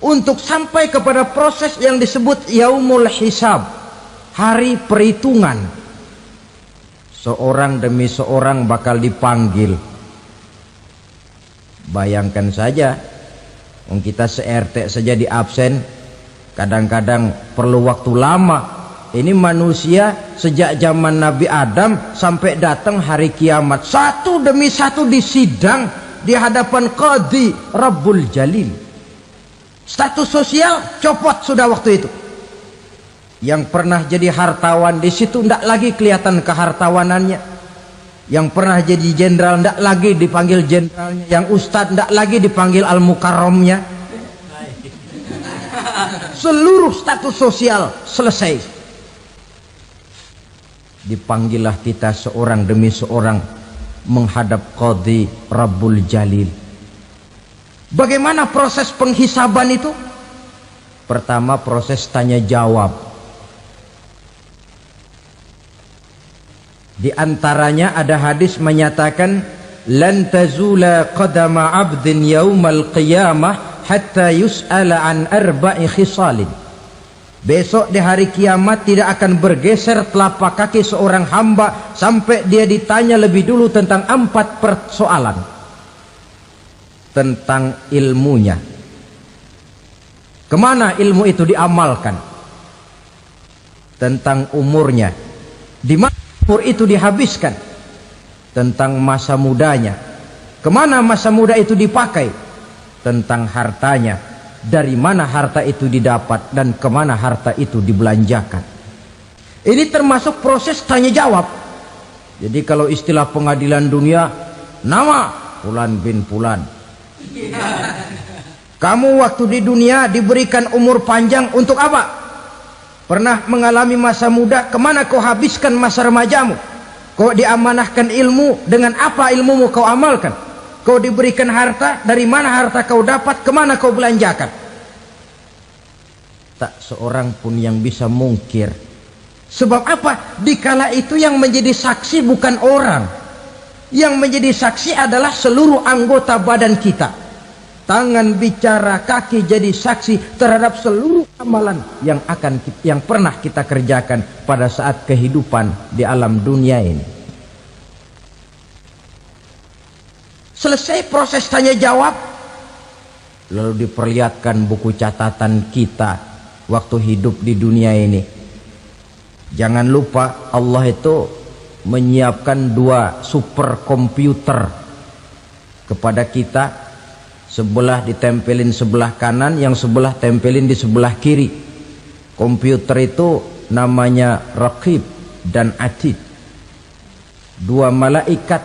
untuk sampai kepada proses yang disebut yaumul hisab, hari perhitungan. Seorang demi seorang bakal dipanggil. Bayangkan saja, kita se-RT saja di absen, kadang-kadang perlu waktu lama. Ini manusia sejak zaman Nabi Adam sampai datang hari kiamat, satu demi satu disidang di hadapan Qadhi Rabbul Jalil. Status sosial copot sudah waktu itu. Yang pernah jadi hartawan di situ tidak lagi kelihatan kehartawanannya. Yang pernah jadi jenderal tidak lagi dipanggil jenderalnya. Yang ustadz tidak lagi dipanggil al-mukarramnya. Seluruh status sosial selesai. Dipanggillah kita seorang demi seorang menghadap Qadhi Rabbul Jalil. Bagaimana proses penghisaban itu? Pertama, proses tanya jawab. Di antaranya ada hadis menyatakan, lan tazula qadama 'abdin yaumal qiyamah hatta yus'ala an arba'i khisalin. Besok di hari kiamat tidak akan bergeser telapak kaki seorang hamba sampai dia ditanya lebih dulu tentang 4 persoalan. Tentang ilmunya, Kemana ilmu itu diamalkan? Tentang umurnya, di mana umur itu dihabiskan? Tentang masa mudanya, kemana masa muda itu dipakai? Tentang hartanya, dari mana harta itu didapat dan kemana harta itu dibelanjakan. Ini termasuk proses tanya jawab. Jadi kalau istilah pengadilan dunia, nama Fulan bin Fulan. Kamu waktu di dunia diberikan umur panjang untuk apa? Pernah mengalami masa muda, kemana kau habiskan masa remajamu? Kau diamanahkan ilmu, dengan apa ilmumu kau amalkan? Kau diberikan harta, dari mana harta kau dapat, kemana kau belanjakan? Tak seorang pun yang bisa mungkir. Sebab apa? Dikala itu yang menjadi saksi bukan orang. Yang menjadi saksi adalah seluruh anggota badan kita. Tangan bicara, kaki jadi saksi terhadap seluruh amalan yang pernah kita kerjakan pada saat kehidupan di alam dunia ini. Selesai proses tanya jawab, lalu diperlihatkan buku catatan kita waktu hidup di dunia ini. Jangan lupa Allah itu menyiapkan 2 superkomputer kepada kita. Sebelah ditempelin sebelah kanan, yang sebelah tempelin di sebelah kiri. Komputer itu namanya Raqib dan Atid. 2 malaikat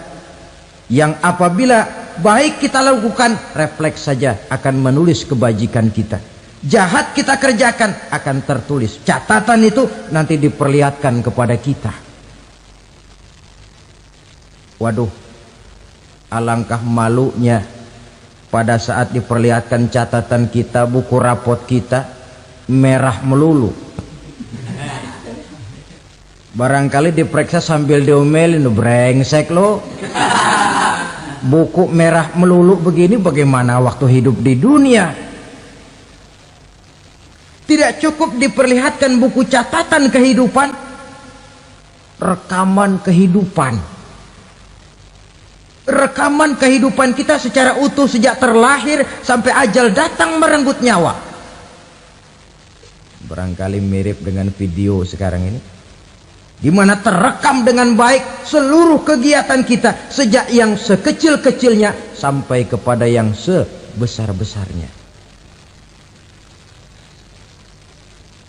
yang apabila baik kita lakukan, refleks saja akan menulis kebajikan kita. Jahat kita kerjakan, akan tertulis. Catatan itu nanti diperlihatkan kepada kita. Waduh, alangkah malunya pada saat diperlihatkan catatan kita, buku rapot kita merah melulu. Barangkali diperiksa sambil diomelin, brengsek lo. Buku merah melulu begini, bagaimana waktu hidup di dunia? Tidak cukup diperlihatkan buku catatan kehidupan, rekaman kehidupan. Rekaman kehidupan kita secara utuh sejak terlahir sampai ajal datang merenggut nyawa. Barangkali mirip dengan video sekarang ini, di mana terekam dengan baik seluruh kegiatan kita sejak yang sekecil-kecilnya sampai kepada yang sebesar-besarnya.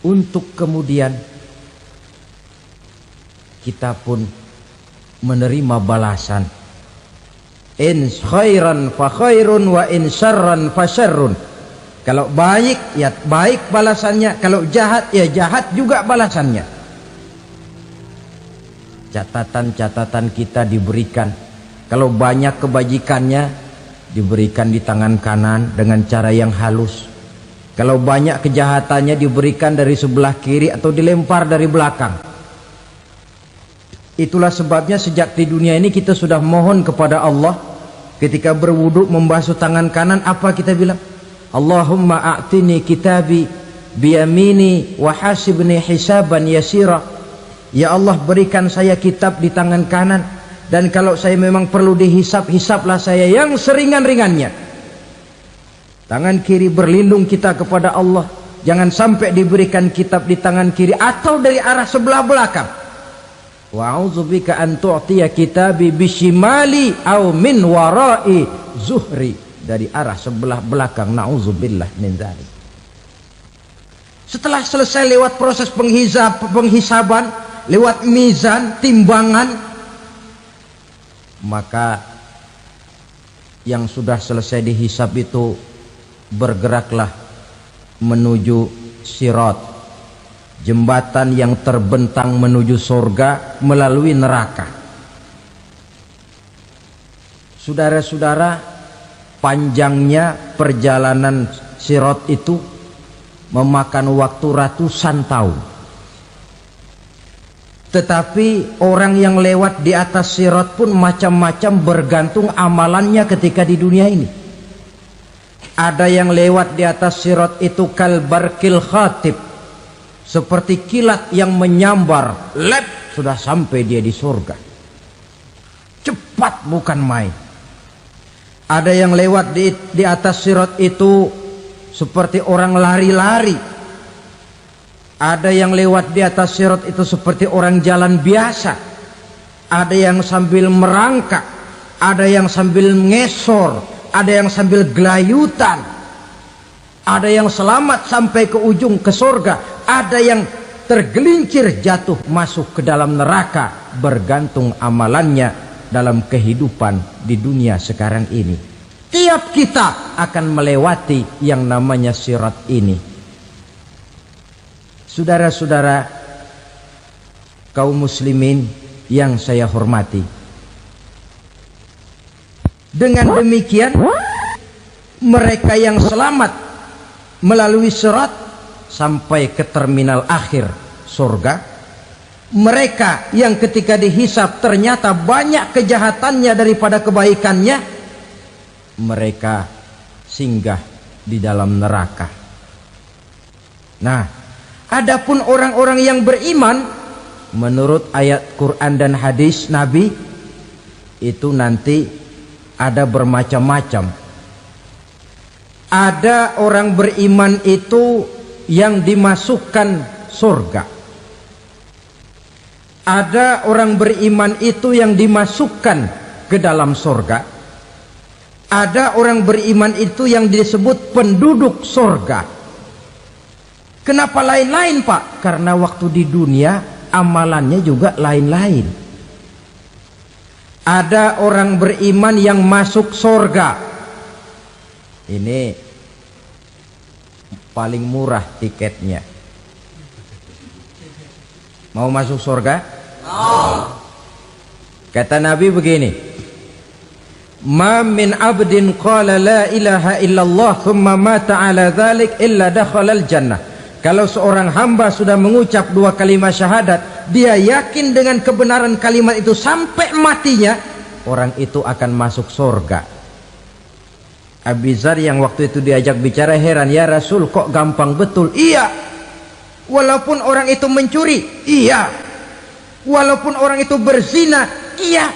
Untuk kemudian kita pun menerima balasan. In khairan fa khairun wa in syarran fa syarrun. Kalau baik ya baik balasannya, kalau jahat ya jahat juga balasannya. Catatan-catatan kita diberikan. Kalau banyak kebajikannya diberikan di tangan kanan dengan cara yang halus. Kalau banyak kejahatannya diberikan dari sebelah kiri atau dilempar dari belakang. Itulah sebabnya sejak di dunia ini kita sudah mohon kepada Allah. Ketika berwudu membasuh tangan kanan, apa kita bilang? Allahumma a'tini kitabi biyamini wa hasibni hisaban yasira. Ya Allah, berikan saya kitab di tangan kanan, dan kalau saya memang perlu dihisap, hisaplah saya yang seringan-ringannya. Tangan kiri berlindung kita kepada Allah. Jangan sampai diberikan kitab di tangan kiri atau dari arah sebelah belakang. Wa a'udzubika an tu'tiya kitabi bishimali aw min wara'i zuhri, dari arah sebelah belakang. Na'udzubillah min dzalik. Setelah selesai lewat proses penghisaban, lewat mizan, timbangan, maka yang sudah selesai dihisab itu bergeraklah menuju sirat, jembatan yang terbentang menuju surga melalui neraka. Saudara-saudara, panjangnya perjalanan sirat itu memakan waktu ratusan tahun. Tetapi orang yang lewat di atas sirat pun macam-macam, bergantung amalannya ketika di dunia ini. Ada yang lewat di atas sirat itu kal barqil khatib, seperti kilat yang menyambar, lep, sudah sampai dia di surga. Cepat bukan main. Ada yang lewat di atas sirat itu seperti orang lari-lari. Ada yang lewat di atas sirat itu seperti orang jalan biasa. Ada yang sambil merangkak, ada yang sambil ngesor, ada yang sambil gelayutan, ada yang selamat sampai ke ujung ke surga, ada yang tergelincir jatuh masuk ke dalam neraka, bergantung amalannya dalam kehidupan di dunia sekarang ini. Tiap kita akan melewati yang namanya sirat ini. Saudara-saudara kaum muslimin yang saya hormati, dengan demikian mereka yang selamat melalui sirat sampai ke terminal akhir surga, mereka yang ketika dihisab ternyata banyak kejahatannya daripada kebaikannya, mereka singgah di dalam neraka. Nah, adapun orang-orang yang beriman menurut ayat Quran dan hadis Nabi itu nanti ada bermacam-macam. Ada orang beriman itu yang dimasukkan surga. Ada orang beriman itu yang dimasukkan ke dalam surga. Ada orang beriman itu yang disebut penduduk surga. Kenapa lain-lain, Pak? Karena waktu di dunia amalannya juga lain-lain. Ada orang beriman yang masuk surga. Ini paling murah tiketnya. Mau masuk surga? Kata Nabi begini, ma min abdin qala la ilaha illallah thumma mata ala dhalik illa dakhalal jannah. Kalau seorang hamba sudah mengucap dua kalimat syahadat, dia yakin dengan kebenaran kalimat itu sampai matinya, orang itu akan masuk surga. Abi Dzar yang waktu itu diajak bicara heran, ya Rasul kok gampang betul? Iya. Walaupun orang itu mencuri, iya. Walaupun orang itu berzina, iya.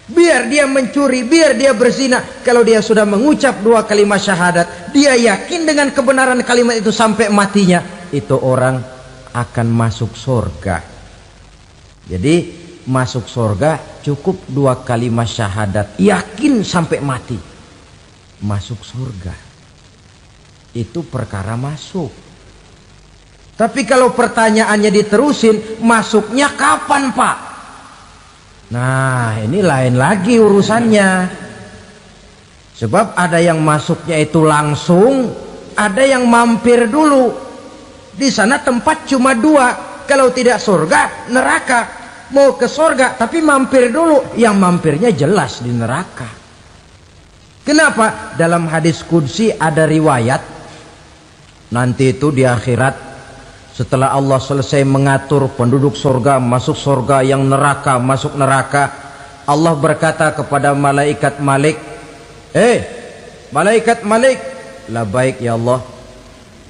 Biar dia mencuri, biar dia berzina, kalau dia sudah mengucap dua kalimat syahadat, dia yakin dengan kebenaran kalimat itu sampai matinya, itu orang akan masuk surga. Jadi masuk surga cukup dua kalimat syahadat, yakin sampai mati, masuk surga. Itu perkara masuk. Tapi kalau pertanyaannya diterusin, masuknya kapan, Pak? Nah, ini lain lagi urusannya. Sebab ada yang masuknya itu langsung, ada yang mampir dulu. Di sana tempat cuma dua, kalau tidak surga, neraka. Mau ke surga tapi mampir dulu, yang mampirnya jelas di neraka. Kenapa? Dalam hadis qudsi ada riwayat, nanti itu di akhirat, setelah Allah selesai mengatur penduduk surga masuk surga, yang neraka masuk neraka, Allah berkata kepada malaikat Malik, malaikat Malik, labaik ya Allah.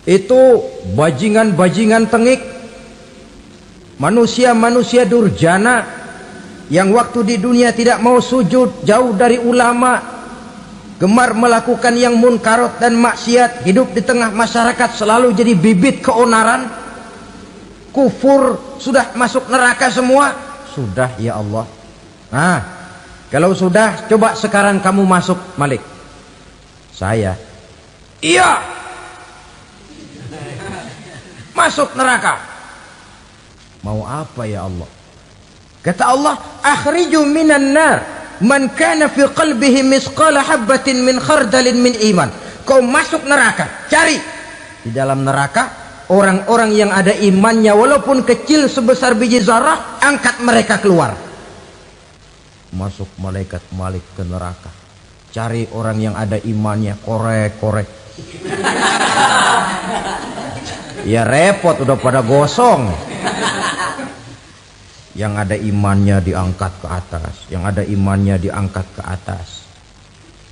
Itu bajingan-bajingan tengik, manusia-manusia durjana yang waktu di dunia tidak mau sujud, jauh dari ulama, gemar melakukan yang munkarat dan maksiat, hidup di tengah masyarakat selalu jadi bibit keonaran, kufur, sudah masuk neraka semua. Sudah ya Allah. Nah, kalau sudah, coba sekarang kamu masuk, Malik. Saya, iya, masuk neraka. Mau apa ya Allah? Kata Allah, akhriju minan nar man kana fi qalbihi misqala habbatin min khardalin min iman. Kau masuk neraka, cari di dalam neraka orang-orang yang ada imannya walaupun kecil sebesar biji zarah, angkat mereka keluar. Masuk malaikat Malik ke neraka, cari orang yang ada imannya, korek-korek. Ya repot, udah pada gosong. Yang ada imannya diangkat ke atas, yang ada imannya diangkat ke atas,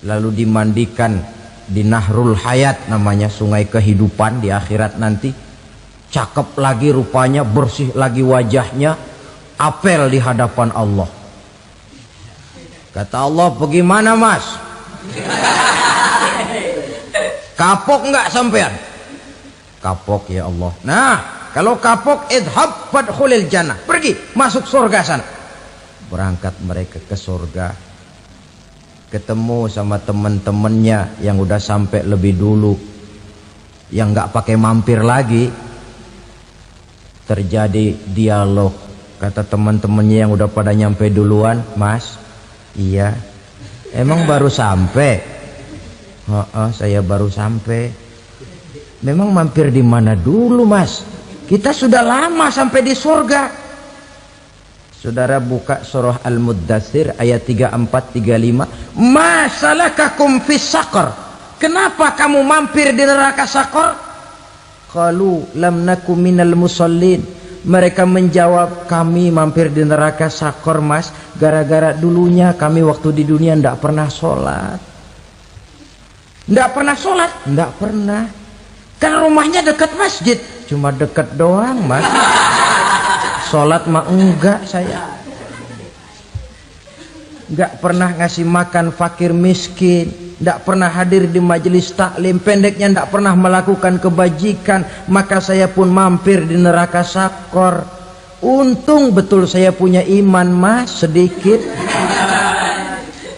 lalu dimandikan di Nahrul Hayat, namanya sungai kehidupan di akhirat nanti. Cakep lagi rupanya, bersih lagi wajahnya, apel di hadapan Allah. Kata Allah, bagaimana mas? Kapok nggak sampean? Kapok ya Allah. Nah, kalau kapok, idhab fadkhulil jannah. Pergi, masuk surga sana. Berangkat mereka ke surga. Ketemu sama teman-temannya yang udah sampai lebih dulu, yang nggak pakai mampir lagi. Terjadi dialog. Kata teman-temannya yang udah pada nyampe duluan, Mas, iya, emang baru sampai? Saya baru sampai. Memang mampir di mana dulu, Mas? Kita sudah lama sampai di surga. Saudara buka surah Al-Muddatsir ayat 34-35. Ma salakakum fis saqar? Kenapa kamu mampir di neraka Saqar? Qalu lam naku minal musallin. Mereka menjawab, kami mampir di neraka Saqar, Mas, gara-gara dulunya kami waktu di dunia ndak pernah sholat. Ndak pernah sholat? Ndak pernah. Kan rumahnya dekat masjid. Cuma dekat doang, Mas. Sholat mah enggak saya. Enggak pernah ngasih makan fakir miskin, enggak pernah hadir di majelis taklim, pendeknya enggak pernah melakukan kebajikan, maka saya pun mampir di neraka Saqar. Untung betul saya punya iman, Mas, sedikit.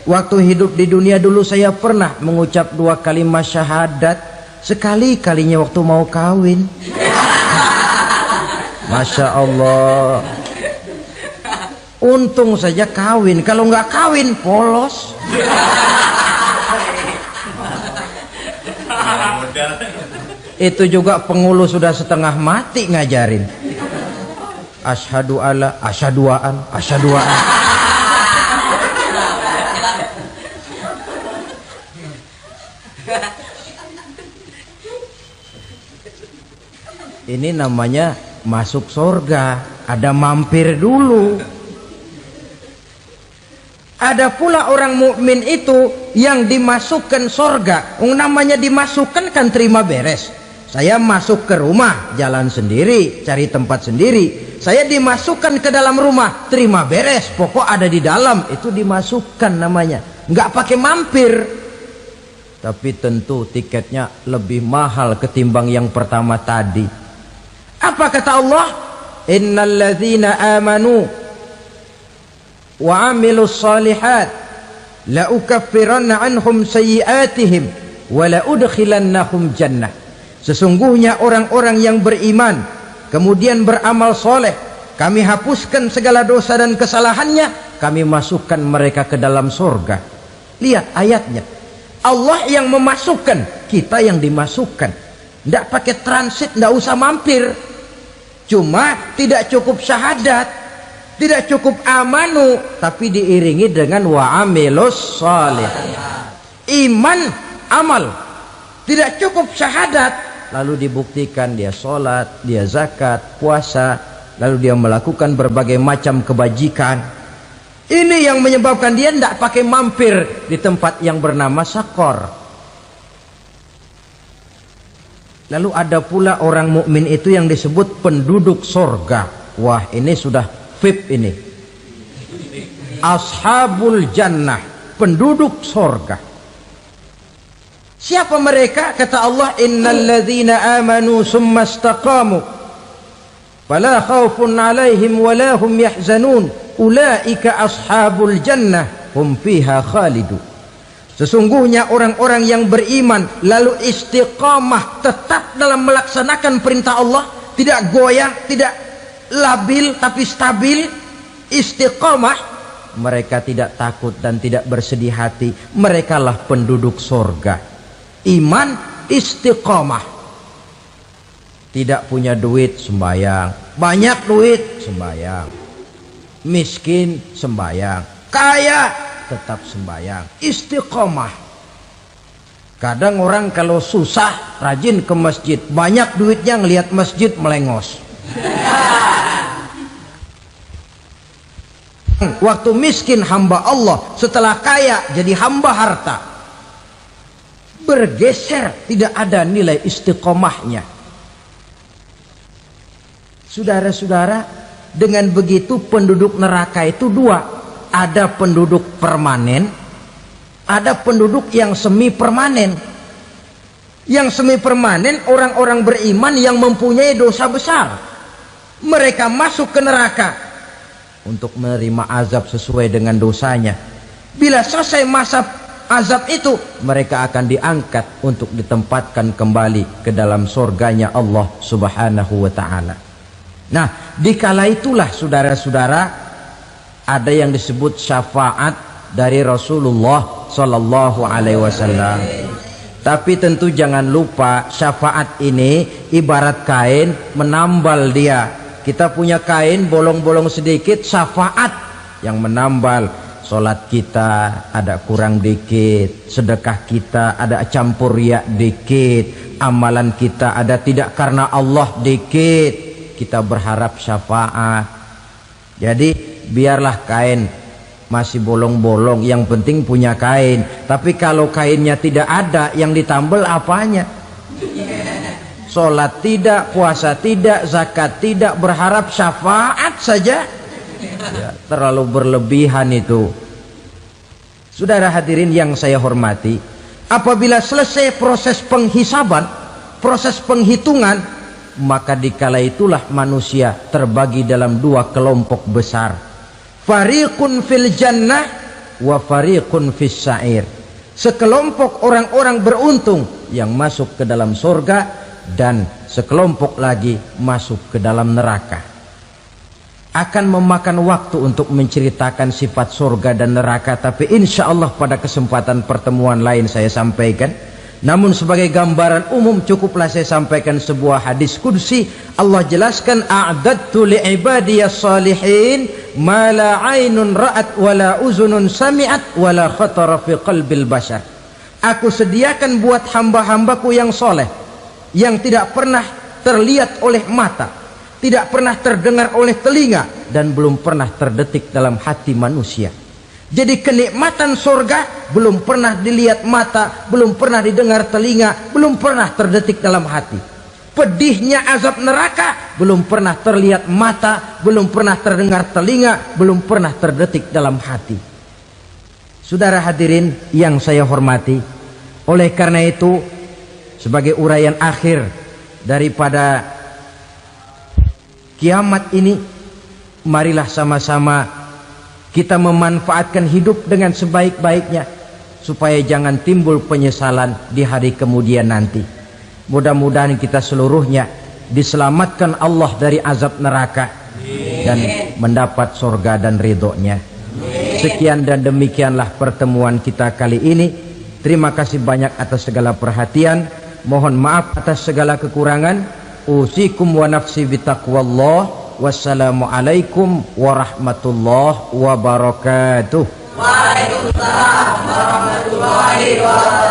Waktu hidup di dunia dulu saya pernah mengucap 2 kalimat syahadat, sekali-kalinya waktu mau kawin. Masya Allah. Untung saja kawin. Kalau nggak kawin polos. Itu juga pengulu sudah setengah mati ngajarin. Asyhadu alla, asyaduaan, asyaduaan. Ini namanya masuk surga, ada mampir dulu. Ada pula orang mukmin itu yang dimasukkan surga. Namanya dimasukkan kan terima beres. Saya masuk ke rumah, jalan sendiri, cari tempat sendiri. Saya dimasukkan ke dalam rumah, terima beres, pokok ada di dalam, itu dimasukkan namanya. Nggak pakai mampir. Tapi tentu tiketnya lebih mahal ketimbang yang pertama tadi. Apa kata Allah? Innal ladzina amanu wa amilus solihat la ukaffiranna anhum sayyi'atihim wa la udkhilannahum jannah. Sesungguhnya orang-orang yang beriman kemudian beramal soleh, kami hapuskan segala dosa dan kesalahannya, kami masukkan mereka ke dalam surga. Lihat ayatnya, Allah yang memasukkan, kita yang dimasukkan. Tidak pakai transit, tidak usah mampir. Cuma tidak cukup syahadat, tidak cukup amanu, tapi diiringi dengan wa'amilus salih. Iman, amal. Tidak cukup syahadat, lalu dibuktikan dia sholat, dia zakat, puasa, lalu dia melakukan berbagai macam kebajikan. Ini yang menyebabkan dia tidak pakai mampir di tempat yang bernama Saqar. Lalu ada pula orang mukmin itu yang disebut penduduk surga. Wah, ini sudah VIP ini. Ashabul jannah, penduduk surga. Siapa mereka? Kata Allah, innal ladzina amanu summa istaqamu fala khaufun 'alaihim wala hum yahzanun ulaika ashabul jannah hum fiha khalidun. Sesungguhnya orang-orang yang beriman lalu istiqamah, tetap dalam melaksanakan perintah Allah, tidak goyah, tidak labil tapi stabil, istiqamah, mereka tidak takut dan tidak bersedih hati. Merekalah penduduk surga. Iman, istiqamah. Tidak punya duit, sembayang. Banyak duit, sembayang. Miskin, sembayang. Kaya, tetap sembahyang, istiqomah. Kadang orang kalau susah rajin ke masjid, banyak duitnya ngelihat masjid melengos. Waktu miskin hamba Allah, setelah kaya jadi hamba harta. Bergeser, tidak ada nilai istiqomahnya. Saudara-saudara, dengan begitu penduduk neraka itu dua. Ada penduduk permanen, ada penduduk yang semi permanen. Yang semi permanen orang-orang beriman yang mempunyai dosa besar. Mereka masuk ke neraka untuk menerima azab sesuai dengan dosanya. Bila selesai masa azab itu, mereka akan diangkat untuk ditempatkan kembali ke dalam surganya Allah Subhanahu wa ta'ala. Nah, dikala itulah saudara-saudara, ada yang disebut syafaat dari Rasulullah Sallallahu Alaihi Wasallam. Tapi tentu jangan lupa, syafaat ini ibarat kain menambal dia. Kita punya kain bolong-bolong sedikit, syafaat yang menambal. Solat kita ada kurang dikit, sedekah kita ada campur riak dikit, amalan kita ada tidak karena Allah dikit, kita berharap syafaat. Jadi biarlah kain masih bolong-bolong, yang penting punya kain. Tapi kalau kainnya tidak ada, yang ditambal apanya? Solat tidak, puasa tidak, zakat tidak, berharap syafaat saja. Ya, terlalu berlebihan itu. Saudara hadirin yang saya hormati, apabila selesai proses penghisaban, proses penghitungan, maka dikala itulah manusia terbagi dalam dua kelompok besar. Fariqun fil jannah wa fariqun fis sa'ir. Sekelompok orang-orang beruntung yang masuk ke dalam surga, dan sekelompok lagi masuk ke dalam neraka. Akan memakan waktu untuk menceritakan sifat surga dan neraka, tapi insya Allah pada kesempatan pertemuan lain saya sampaikan. Namun sebagai gambaran umum cukuplah saya sampaikan sebuah hadis qudsi. Allah jelaskan, a'dadtu li'ibadiyas salihin ma la 'ainun ra'at wa la uzunun sami'at wa la khatara fi qalbil bashar. Aku sediakan buat hamba-hambaku yang soleh, yang tidak pernah terlihat oleh mata, tidak pernah terdengar oleh telinga, dan belum pernah terdetik dalam hati manusia. Jadi kenikmatan surga belum pernah dilihat mata, belum pernah didengar telinga, belum pernah terdetik dalam hati. Pedihnya azab neraka belum pernah terlihat mata, belum pernah terdengar telinga, belum pernah terdetik dalam hati. Saudara hadirin yang saya hormati, oleh karena itu sebagai uraian akhir daripada kiamat ini, marilah sama-sama kita memanfaatkan hidup dengan sebaik-baiknya, supaya jangan timbul penyesalan di hari kemudian nanti. Mudah-mudahan kita seluruhnya diselamatkan Allah dari azab neraka dan mendapat surga dan ridhonya. Sekian dan demikianlah pertemuan kita kali ini. Terima kasih banyak atas segala perhatian. Mohon maaf atas segala kekurangan. Usikum wa nafsi bitaqwallah. Wassalamualaikum warahmatullahi wabarakatuh. Waalaikumsalam warahmatullahi wabarakatuh.